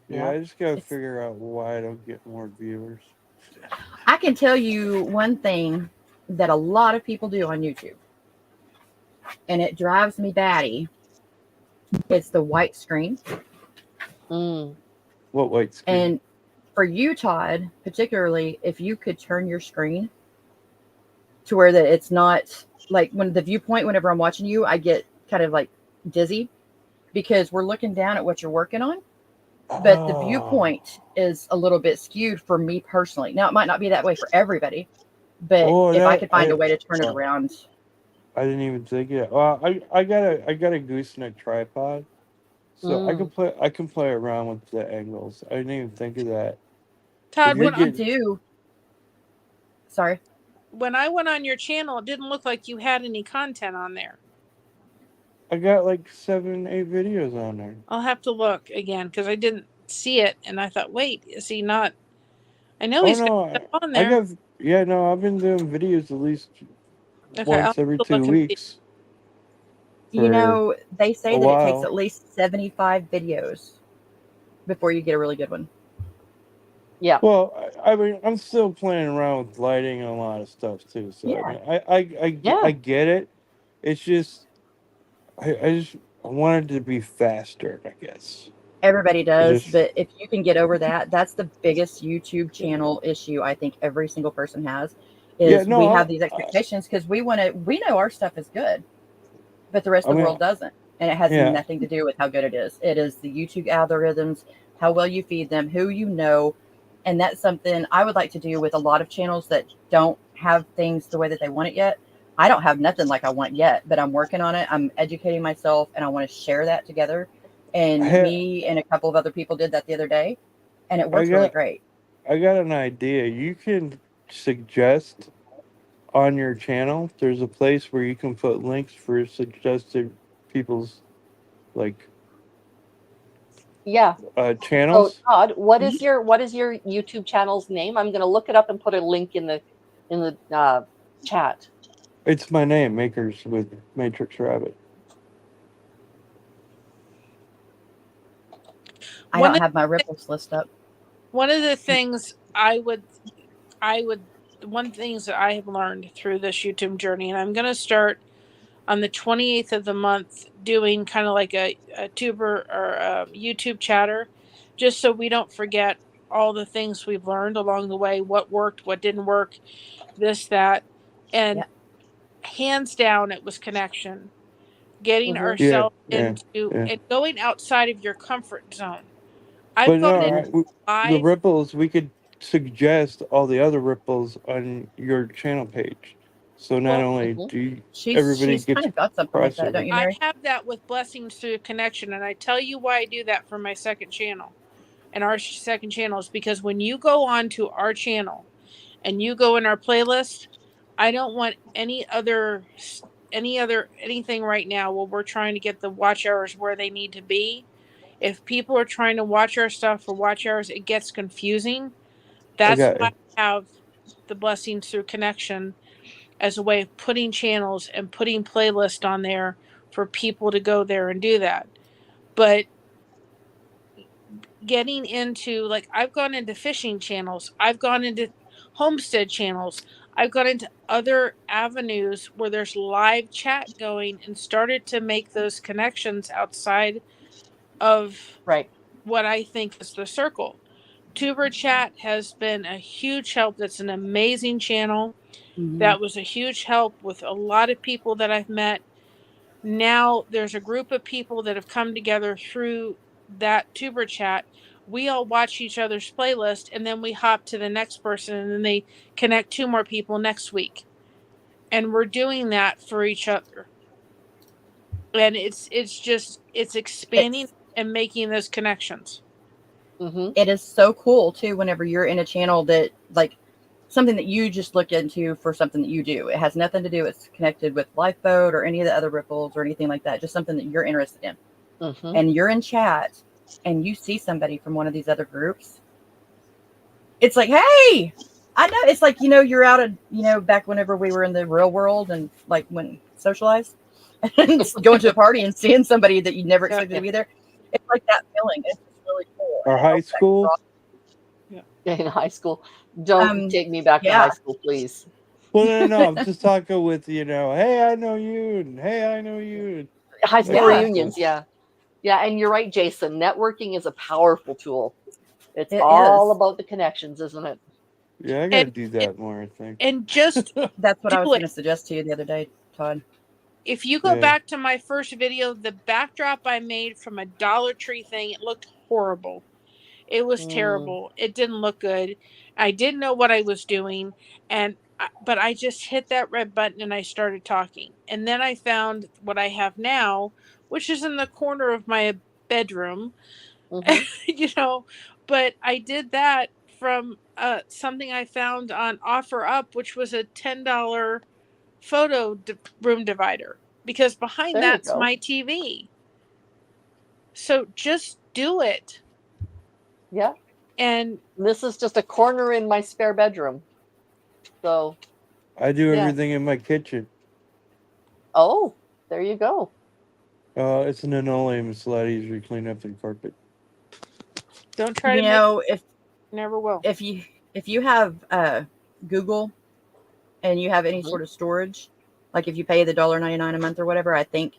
Yeah, I just gotta It's- figure out why I don't get more viewers. I can tell you one thing that a lot of people do on YouTube, and it drives me batty. It's the white screen. What white screen? And for you, Todd, particularly, if you could turn your screen to where that it's not like when the viewpoint, whenever I'm watching you, I get kind of like dizzy because we're looking down at what you're working on. But the viewpoint is a little bit skewed for me personally. Now, it might not be that way for everybody, but if I could find a way to turn it around. I didn't even think of it. Well, I got a gooseneck tripod, so I can play around with the angles. I didn't even think of that. Todd, We could do. Sorry. When I went on your channel, it didn't look like you had any content on there. I got like 7, 8 videos on there. I'll have to look again because I didn't see it, and I thought, wait, is he not? I know he's got stuff on there. I've been doing videos at least once every 2 weeks. You know, they say that it takes at least 75 videos before you get a really good one. Yeah. Well, I mean, I'm still playing around with lighting and a lot of stuff too. So I get it. It's just I wanted to be faster, I guess. Everybody does, but if you can get over that, that's the biggest YouTube channel issue I think every single person has. Is we have these expectations because we know our stuff is good, but the rest of the world doesn't, and it has nothing to do with how good it is. It is the YouTube algorithms, how well you feed them, who you know, and that's something I would like to do with a lot of channels that don't have things the way that they want it yet. I don't have nothing like I want yet, but I'm working on it. I'm educating myself, and I want to share that together. And me and a couple of other people did that the other day, and it worked really great. I got an idea. You can suggest on your channel. There's a place where you can put links for suggested people's channels. So Todd, what is your YouTube channel's name? I'm going to look it up and put a link in the chat. It's my name, Makers with Matrix Rabbit. I don't have my ripples list up. One of the things one things that I have learned through this YouTube journey, and I'm going to start on the 28th of the month doing kind of like a tuber or a YouTube chatter, just so we don't forget all the things we've learned along the way, what worked, what didn't work, this, that. And hands down, it was connection. Getting ourselves into and going outside of your comfort zone. The ripples, we could suggest all the other ripples on your channel page. So not only do everybody gets kind of got something like that, don't you, Mary? I have that with Blessings Through Connection, and I tell you why I do that for my second channel. And our second channel is because when you go on to our channel and you go in our playlist, I don't want anything right now while we're trying to get the watch hours where they need to be. If people are trying to watch our stuff for watch hours, it gets confusing. That's why I have the Blessings Through Connection as a way of putting channels and putting playlists on there for people to go there and do that. But getting into, like, I've gone into fishing channels, I've gone into homestead channels, I've gone into other avenues where there's live chat going and started to make those connections outside of what I think is the circle. Tuber Chat has been a huge help. That's an amazing channel. That was a huge help with a lot of people that I've met. Now there's a group of people that have come together through that Tuber Chat. We all watch each other's playlist, and then we hop to the next person, and then they connect 2 more people next week. And we're doing that for each other. And it's expanding and making those connections. It is so cool too whenever you're in a channel that, like, something that you just look into for something that you do. It has nothing to do, it's connected with Lifeboat or any of the other ripples or anything like that, just something that you're interested in. And you're in chat and you see somebody from one of these other groups. It's like, hey, I know it's like you're out of back whenever we were in the real world and like when socialized and going to a party and seeing somebody that you never expected to be there. It's like that feeling. It's just really cool. Or And I high hope that school. In high school. Don't take me back to yeah. high school, please. Well, no, I'm just talking with hey, I know you, and hey, I know you. And High that school kind of reunions, stuff. yeah. Yeah, and you're right, Jason. Networking is a powerful tool. It's It all is. about the connections, isn't it? Yeah, I got to And do that more, I think. and just That's what I was do going it. to suggest to you the other day, Todd. If you go Yeah. back to my first video, the backdrop I made from a Dollar Tree thing, it looked horrible. It was terrible. It didn't look good. I didn't know what I was doing, but I just hit that red button and I started talking. And then I found what I have now, which is in the corner of my bedroom. Mhm. But I did that from something I found on OfferUp, which was a $10 room divider, because behind There you that's go. my TV. So just do it. Yeah. And This is just a corner in my spare bedroom. So, I do yeah. everything in my kitchen. Oh, there you go. It's an linoleum. It's a lot easier to clean up than carpet. don't try to make If never will. if you have Google and you have any Mhm. sort of storage, like if you pay the $1.99 a month or whatever, I think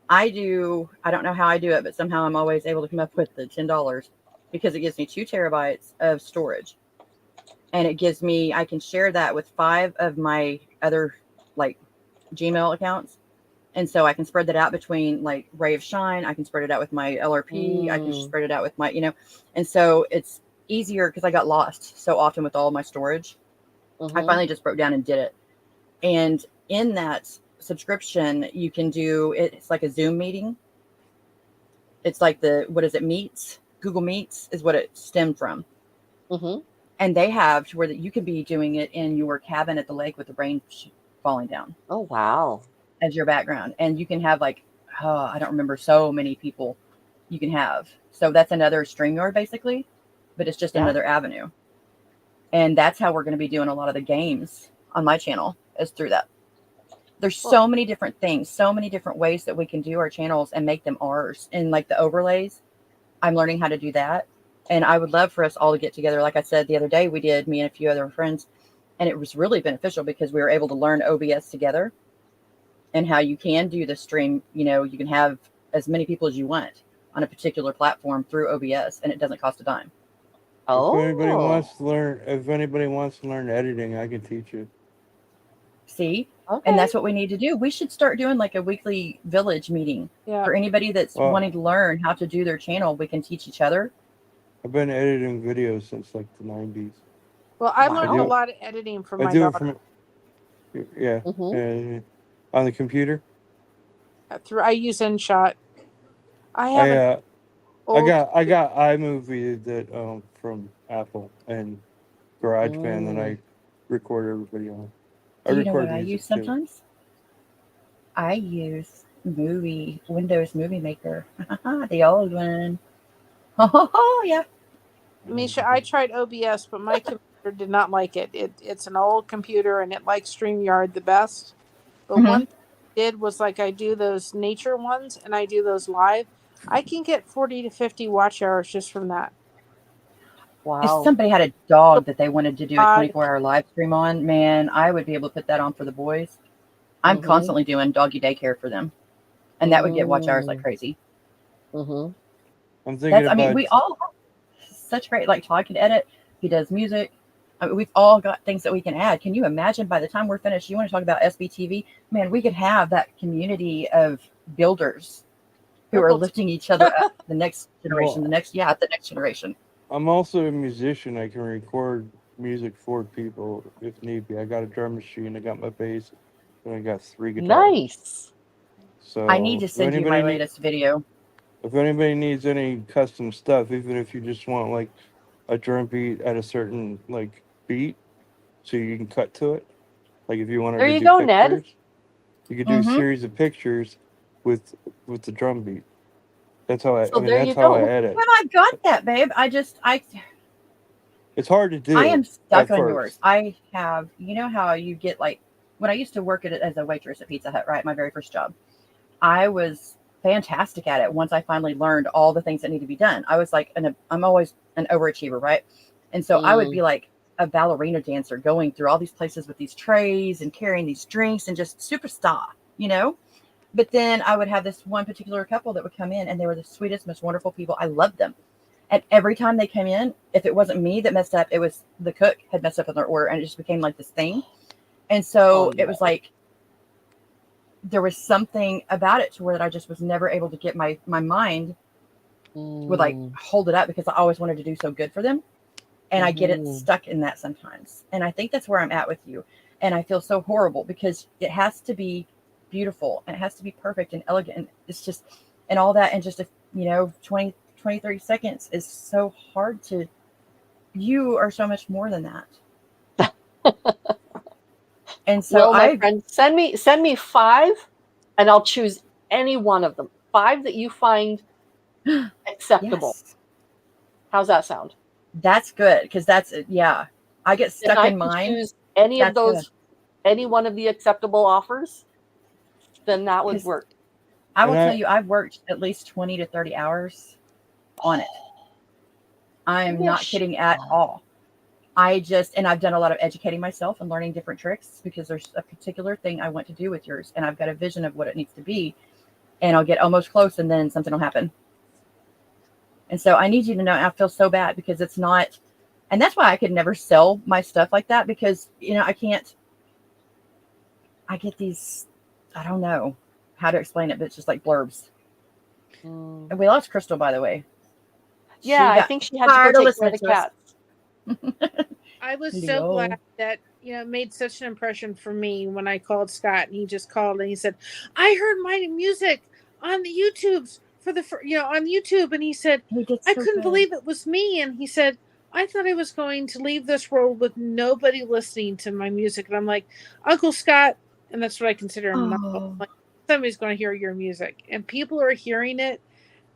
I do. I don't know how I do it, but somehow I'm always able to come up with the $10 because it gives me 2 terabytes of storage, and it gives me I can share that with 5 of my other like Gmail accounts, and so I can spread that out between like Ray of Shine. I can spread it out with my LRP. I can Mm. spread it out with my and so it's easier because I got lost so often with all of my storage. I Mhm. finally just broke down and did it. And in that subscription, you can do it's like a Zoom meeting. It's like what is it? Meets. Google Meets is what it stemmed from. Mhm. And they have to where that you can be doing it in your cabin at the lake with the rain falling down Oh, wow. as your background. And you can have I don't remember so many people you can have. So that's another StreamYard basically, but it's just Yeah. another avenue. And that's how we're going to be doing a lot of the games on my channel is through that. There's Cool. so many different things, so many different ways that we can do our channels and make them ours. And like the overlays, I'm learning how to do that. And I would love for us all to get together. Like I said the other day, we did, me and a few other friends, and it was really beneficial because we were able to learn OBS together and how you can do the stream. You can have as many people as you want on a particular platform through OBS, and it doesn't cost a dime. Oh, If anybody wants to learn editing, I can teach you. See? And okay. that's what we need to do. We should start doing like a weekly village meeting Yeah. for anybody that's Well, wanting to learn how to do their channel. We can teach each other. I've been editing videos since like the 90s. Well, I I learned Wow. a do lot of editing from I my do it daughter. from yeah, Mhm. on the computer. I use InShot. I have I an uh old I got iMovie that from Apple and GarageBand that I Mm. record everybody on. I Do you know what record I music use too. sometimes? I use Windows Movie Maker, the old one. Oh, yeah. Misha. I tried OBS, but my computer did not like it. It's an old computer and it likes StreamYard the best. But Mm-hmm. one thing I did was like I do those nature ones and I do those live. I can get 40 to 50 watch hours just from that. If Wow. somebody had a dog that they wanted to do a God, 24-hour live stream on, man, I would be able to put that on for the boys. I'm Mhm. constantly doing doggy daycare for them, and that would get watch hours like Mm. crazy. Mhm. I'm thinking We about all have such great, like Todd can edit, he does music. I mean, we've all got things that we can add. Can you imagine by the time we're finished, you want to talk about SBTV? Man, we could have that community of builders who are triple. lifting each other up. The next generation, well, the next generation. I'm also a musician. I can record music for people if need be. I got a drum machine, I got my bass, and I got 3 guitars. Nice. I need So to send you my latest video. if anybody needs any custom stuff, even if you just want like a drum beat at a certain like beat, so you can cut to it. Like if you wanted There to you do go, Ned. pictures, you could do a Mm-hmm. series of pictures with the drum beat. So there That's you how I go. edit. Well, I got that, babe. It's hard to do I am at stuck on yours. first. I have, you know how you get like, when I used to work as a waitress at Pizza Hut, right? My very first job, I was fantastic at it once I finally learned all the things that need to be done. I was like, I'm always an overachiever, right? And so I would Mm. be like a ballerina dancer going through all these places with these trays and carrying these drinks and just superstar, you know? But then I would have this one particular couple that would come in and they were the sweetest, most wonderful people. I loved them. And every time they came in, if it wasn't me that messed up, it was the cook had messed up on their order and it just became like this thing. And Oh so it no. was like there was something about it to where I just was never able to get my mind would like Mm. hold it up because I always wanted to do so good for them. And I get it Mhm. stuck in that sometimes. And I think that's where I'm at with you. And I feel so horrible because it has to be beautiful and it has to be perfect and elegant. And it's just, and all that in just a, 20, 30 seconds is so hard to, you are so much more than that. And so Well, my friend, send me 5 and I'll choose any one of them. 5 that you find acceptable. yes, How's that sound? that's good. Because that's, yeah, I get If stuck I in can mine. choose any of That's good. those, any one of the acceptable offers, then that would Because work. I And will tell I you, I've worked at least 20 to 30 hours on it. I'm not Mish. kidding at all. And I've done a lot of educating myself and learning different tricks because there's a particular thing I want to do with yours. And I've got a vision of what it needs to be. And I'll get almost close and then something will happen. And so I need you to know, I feel so bad because it's not, and that's why I could never sell my stuff like that because, I can't, I get these, I don't know how to explain it, but it's just like blurbs. Mm. And we lost Krystal, by the way. Yeah, She I got think she had to go tired of take care of listening the to us. cats. I was so glad Leo. that it made such an impression for me when I called Scott and he just called and he said, "I heard my music on the YouTubes on YouTube," and he said, He did "I so couldn't good. believe it was me," and he said, "I thought I was going to leave this world with nobody listening to my music," and I'm like, "Uncle Scott," and that's what I consider him, an uncle. Oh, Like, somebody's going to hear your music, and people are hearing it,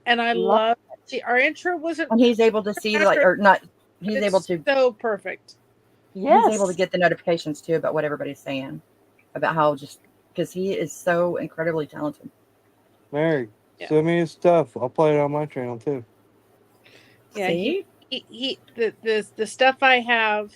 and I Love love. it. Our intro wasn't and he's able to see like, accurate, or not, but he's able it's to, so perfect. he's able to Yes. get the notifications too about what everybody's saying about how just, because he is so incredibly talented. Mary, Yeah. send me his stuff. I'll play it on my channel too. Yeah, See? the stuff I have,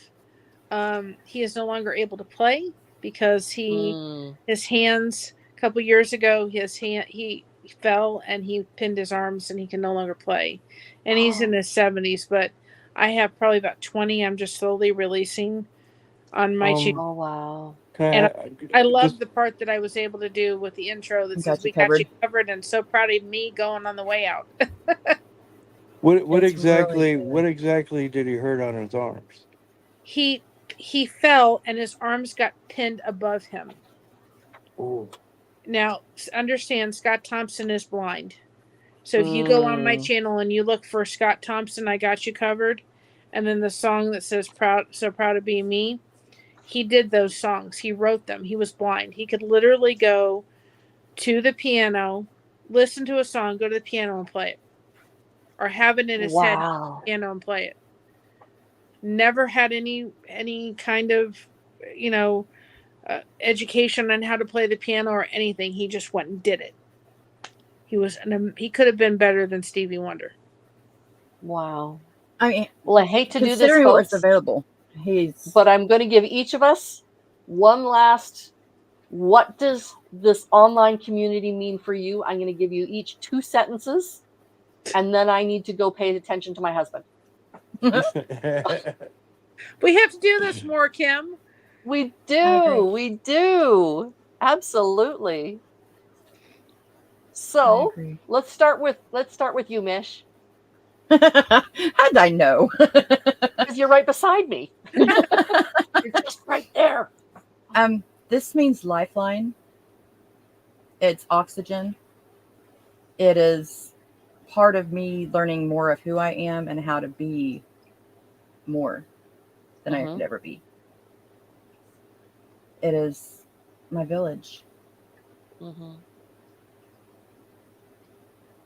he is no longer able to play because Mm. his hands a couple years ago he fell and he pinned his arms and he can no longer play, and he's in his 70s. But I have probably about 20. I'm just slowly releasing on my channel, Um, Oh wow. and can I I love just the part that I was able to do with the intro that says Got you "We got you covered. covered," and so proud of me going on the way out. It's really what good. exactly did he hurt on his arms? he he fell and his arms got pinned above him. Oh, Now, understand Scott Thompson is blind. So if you go on my Mm. channel and you look for Scott Thompson, I got you covered, and then the song that says "Proud, so proud to be me," he did those songs. He wrote them. He was blind. He could literally go to the piano, listen to a song, go to the piano and play it, or have it in his head, Wow. piano and play it. Never had any kind of, you know, education on how to play the piano or anything. He just went and did it. He could have been better than Stevie Wonder. Wow. I mean, Well, I hate to do this, considering what was folks, available, he's but I'm going to give each of us one last. What does this online community mean for you? I'm going to give you each 2 sentences, and then I need to go pay attention to my husband. We have to do this more, Kim. We I agree. do. We do. Absolutely. I So agree. let's start with you, Mish, How did I know? because you're right beside me. You're just right there. This means lifeline. It's oxygen. It is part of me learning more of who I am and how to be more than I could ever be. It is my village. Mm-hmm.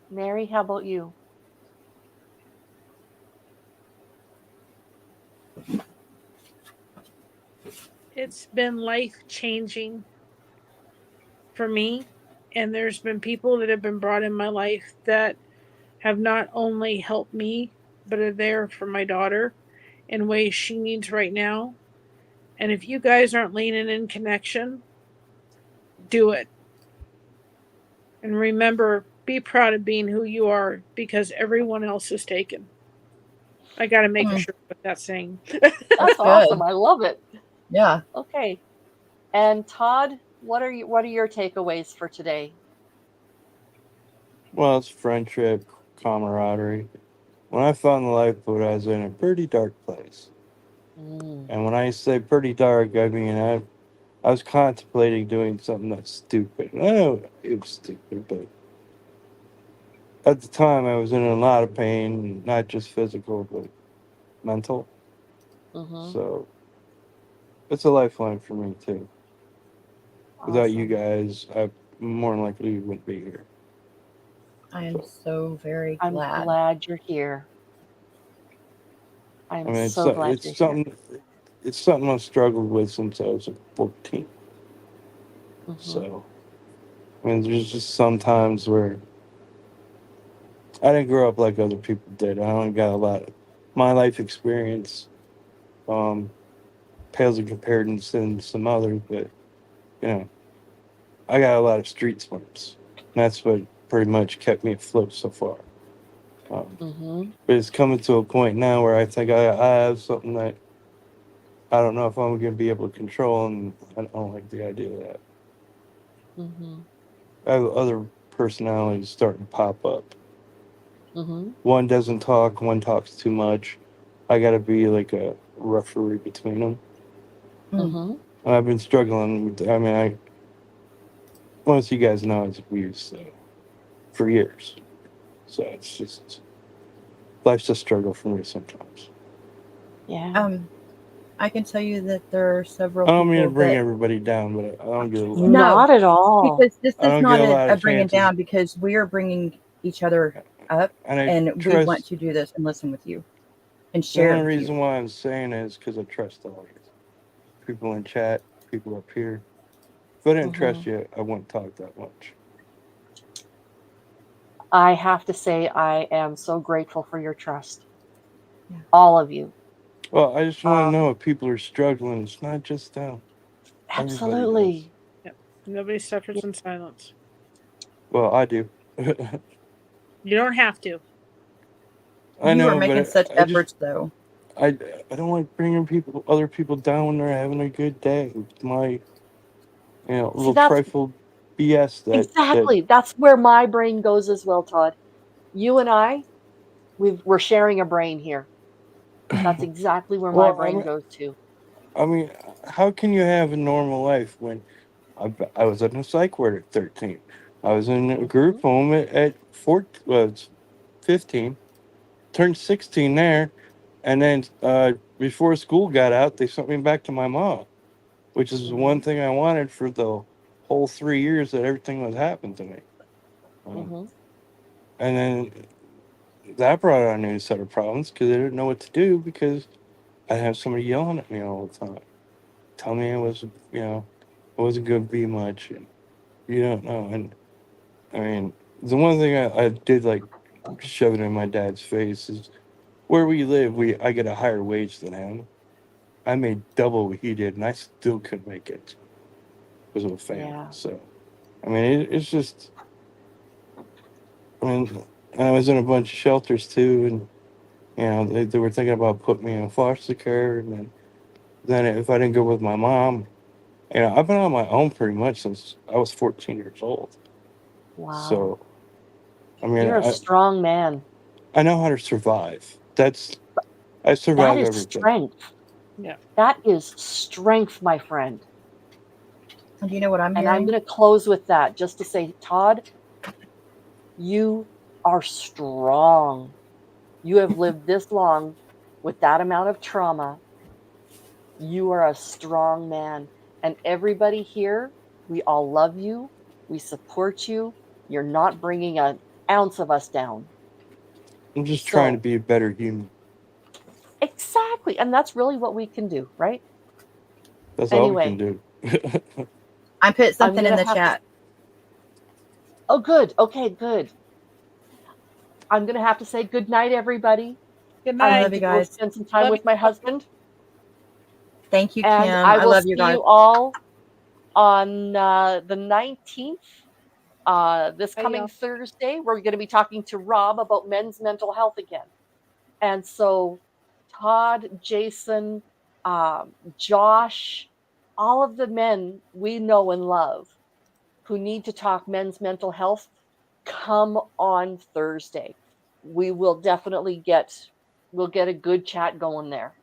Mary, how about you? It's been life changing for me. And there's been people that have been brought in my life that have not only helped me, but are there for my daughter in ways she needs right now. And if you guys aren't leaning in connection, do it. And remember, be proud of being who you are because everyone else is taken. I got to make a Mm, shirt with that saying. That's awesome. good. I love it. Yeah. Okay. And Todd, what are your takeaways for today? Well, it's friendship, camaraderie. When I found the lifeboat, I was in a pretty dark place. Mm, And when I say pretty dark, I mean I was contemplating doing something that's stupid. I know it was stupid, but at the time I was in a lot of pain, not just physical, but mental. mm-hmm. So it's a lifeline for me too. Without you Awesome. guys, I more than likely wouldn't be here. I am so very I'm glad. glad you're here. I I'm mean, so glad you're here. it's something I've struggled with since I was 14. Mm-hmm. So I mean, there's just some times where I didn't grow up like other people did. I only got a lot of my life experience. Um, pales in comparison to some others, but you know, I got a lot of street smarts. And that's what pretty much kept me afloat so far. Mm-hmm. But it's coming to a point now where I think I have something that I don't know if I'm going to be able to control, and I don't like the idea of that. Mm-hmm. I have other personalities starting to pop up. Mm-hmm. One doesn't talk, one talks too much. I got to be like a referee between them. Mm, Mm-hmm. And I've been struggling with, I mean, most of you guys know it's abuse for years. So it's just, life's a struggle for me sometimes. Yeah. um, I can tell you that there are several I don't mean to people bring that everybody down, but no, Not at all. because this I is don't get not a lot a of bringing chances. down because we are bringing each other up And I and we want trust, to do this and listen with you and the share only with you. reason why I'm saying it is because I trust all of you. People in chat, people up here. If I didn't Mm-hmm. trust you, I wouldn't talk that much. I have to say, I am so grateful for your trust, Yeah. all of you. Well, I just want to know Um, if people are struggling. It's not just them. Everybody does. absolutely. Yep. Nobody suffers in silence. Well, I do. You don't have to. I You are know, making such but efforts though. I, I don't like bringing other people down when they're having a good day. My, See, little that's trifle BS that exactly, that's where my brain goes as well, Todd. You and I, we're sharing a brain here. That's exactly where my well, brain goes to. I mean, how can you have a normal life when I was in a psych ward at 13? I was in a Hmm. group home at 14, well, it's 15, turned 16 there, and then before school got out, they sent me back to my mom, which is the Hmm. one thing I wanted for the whole 3 years that everything was happening to me. Um, Hmm. and then that brought on a new set of problems because I didn't know what to do because I have somebody yelling at me all the time, tell me I wasn't going to be much, and you don't know. And I mean, the one thing I did like shove it in my dad's face is where we live, I get a higher wage than him. I made double what he did, and I still couldn't make it because of a family. Yeah. So I mean, it's just, I mean, I was in a bunch of shelters too, and they were thinking about putting me in foster care, and then if I didn't go with my mom, I've been on my own pretty much since I was 14 years old. Wow. So I mean, You're a strong man. I know how to survive. I That survive is everything. strength. Yeah. That is strength, my friend. And do you know what I'm And I'm hearing? going to close with that just to say, Todd, you are strong. You have lived this long with that amount of trauma. You are a strong man. And everybody here, we all love you. We support you. You're not bringing an ounce of us down. I'm just trying to So, be a better human. exactly. And that's really what we can do, right? That's all we can Anyway, do. I put I'm something in gonna the have to. chat. Oh, good. Okay, good. I'm gonna have to say good night, everybody. Good I I night. love need you to go guys. spend some time Love with my husband, Thank you, and Kim. I I will love you see guys. you all on the 19th. This Bye, coming y'all. Thursday, we're going to be talking to Rob about men's mental health again. And so, Todd, Jason, Josh, all of the men we know and love who need to talk men's mental health, come on Thursday. We will definitely we'll get a good chat going there.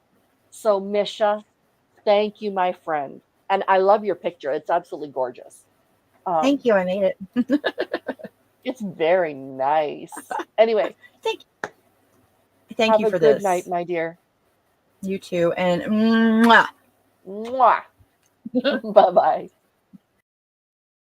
So, Misha, thank you, my friend. And I love your picture. It's absolutely gorgeous. Thank you. I made it. It's very nice. Anyway, Thank have you a for good this. night, my dear. You too. And mwah. Mwah. Bye bye.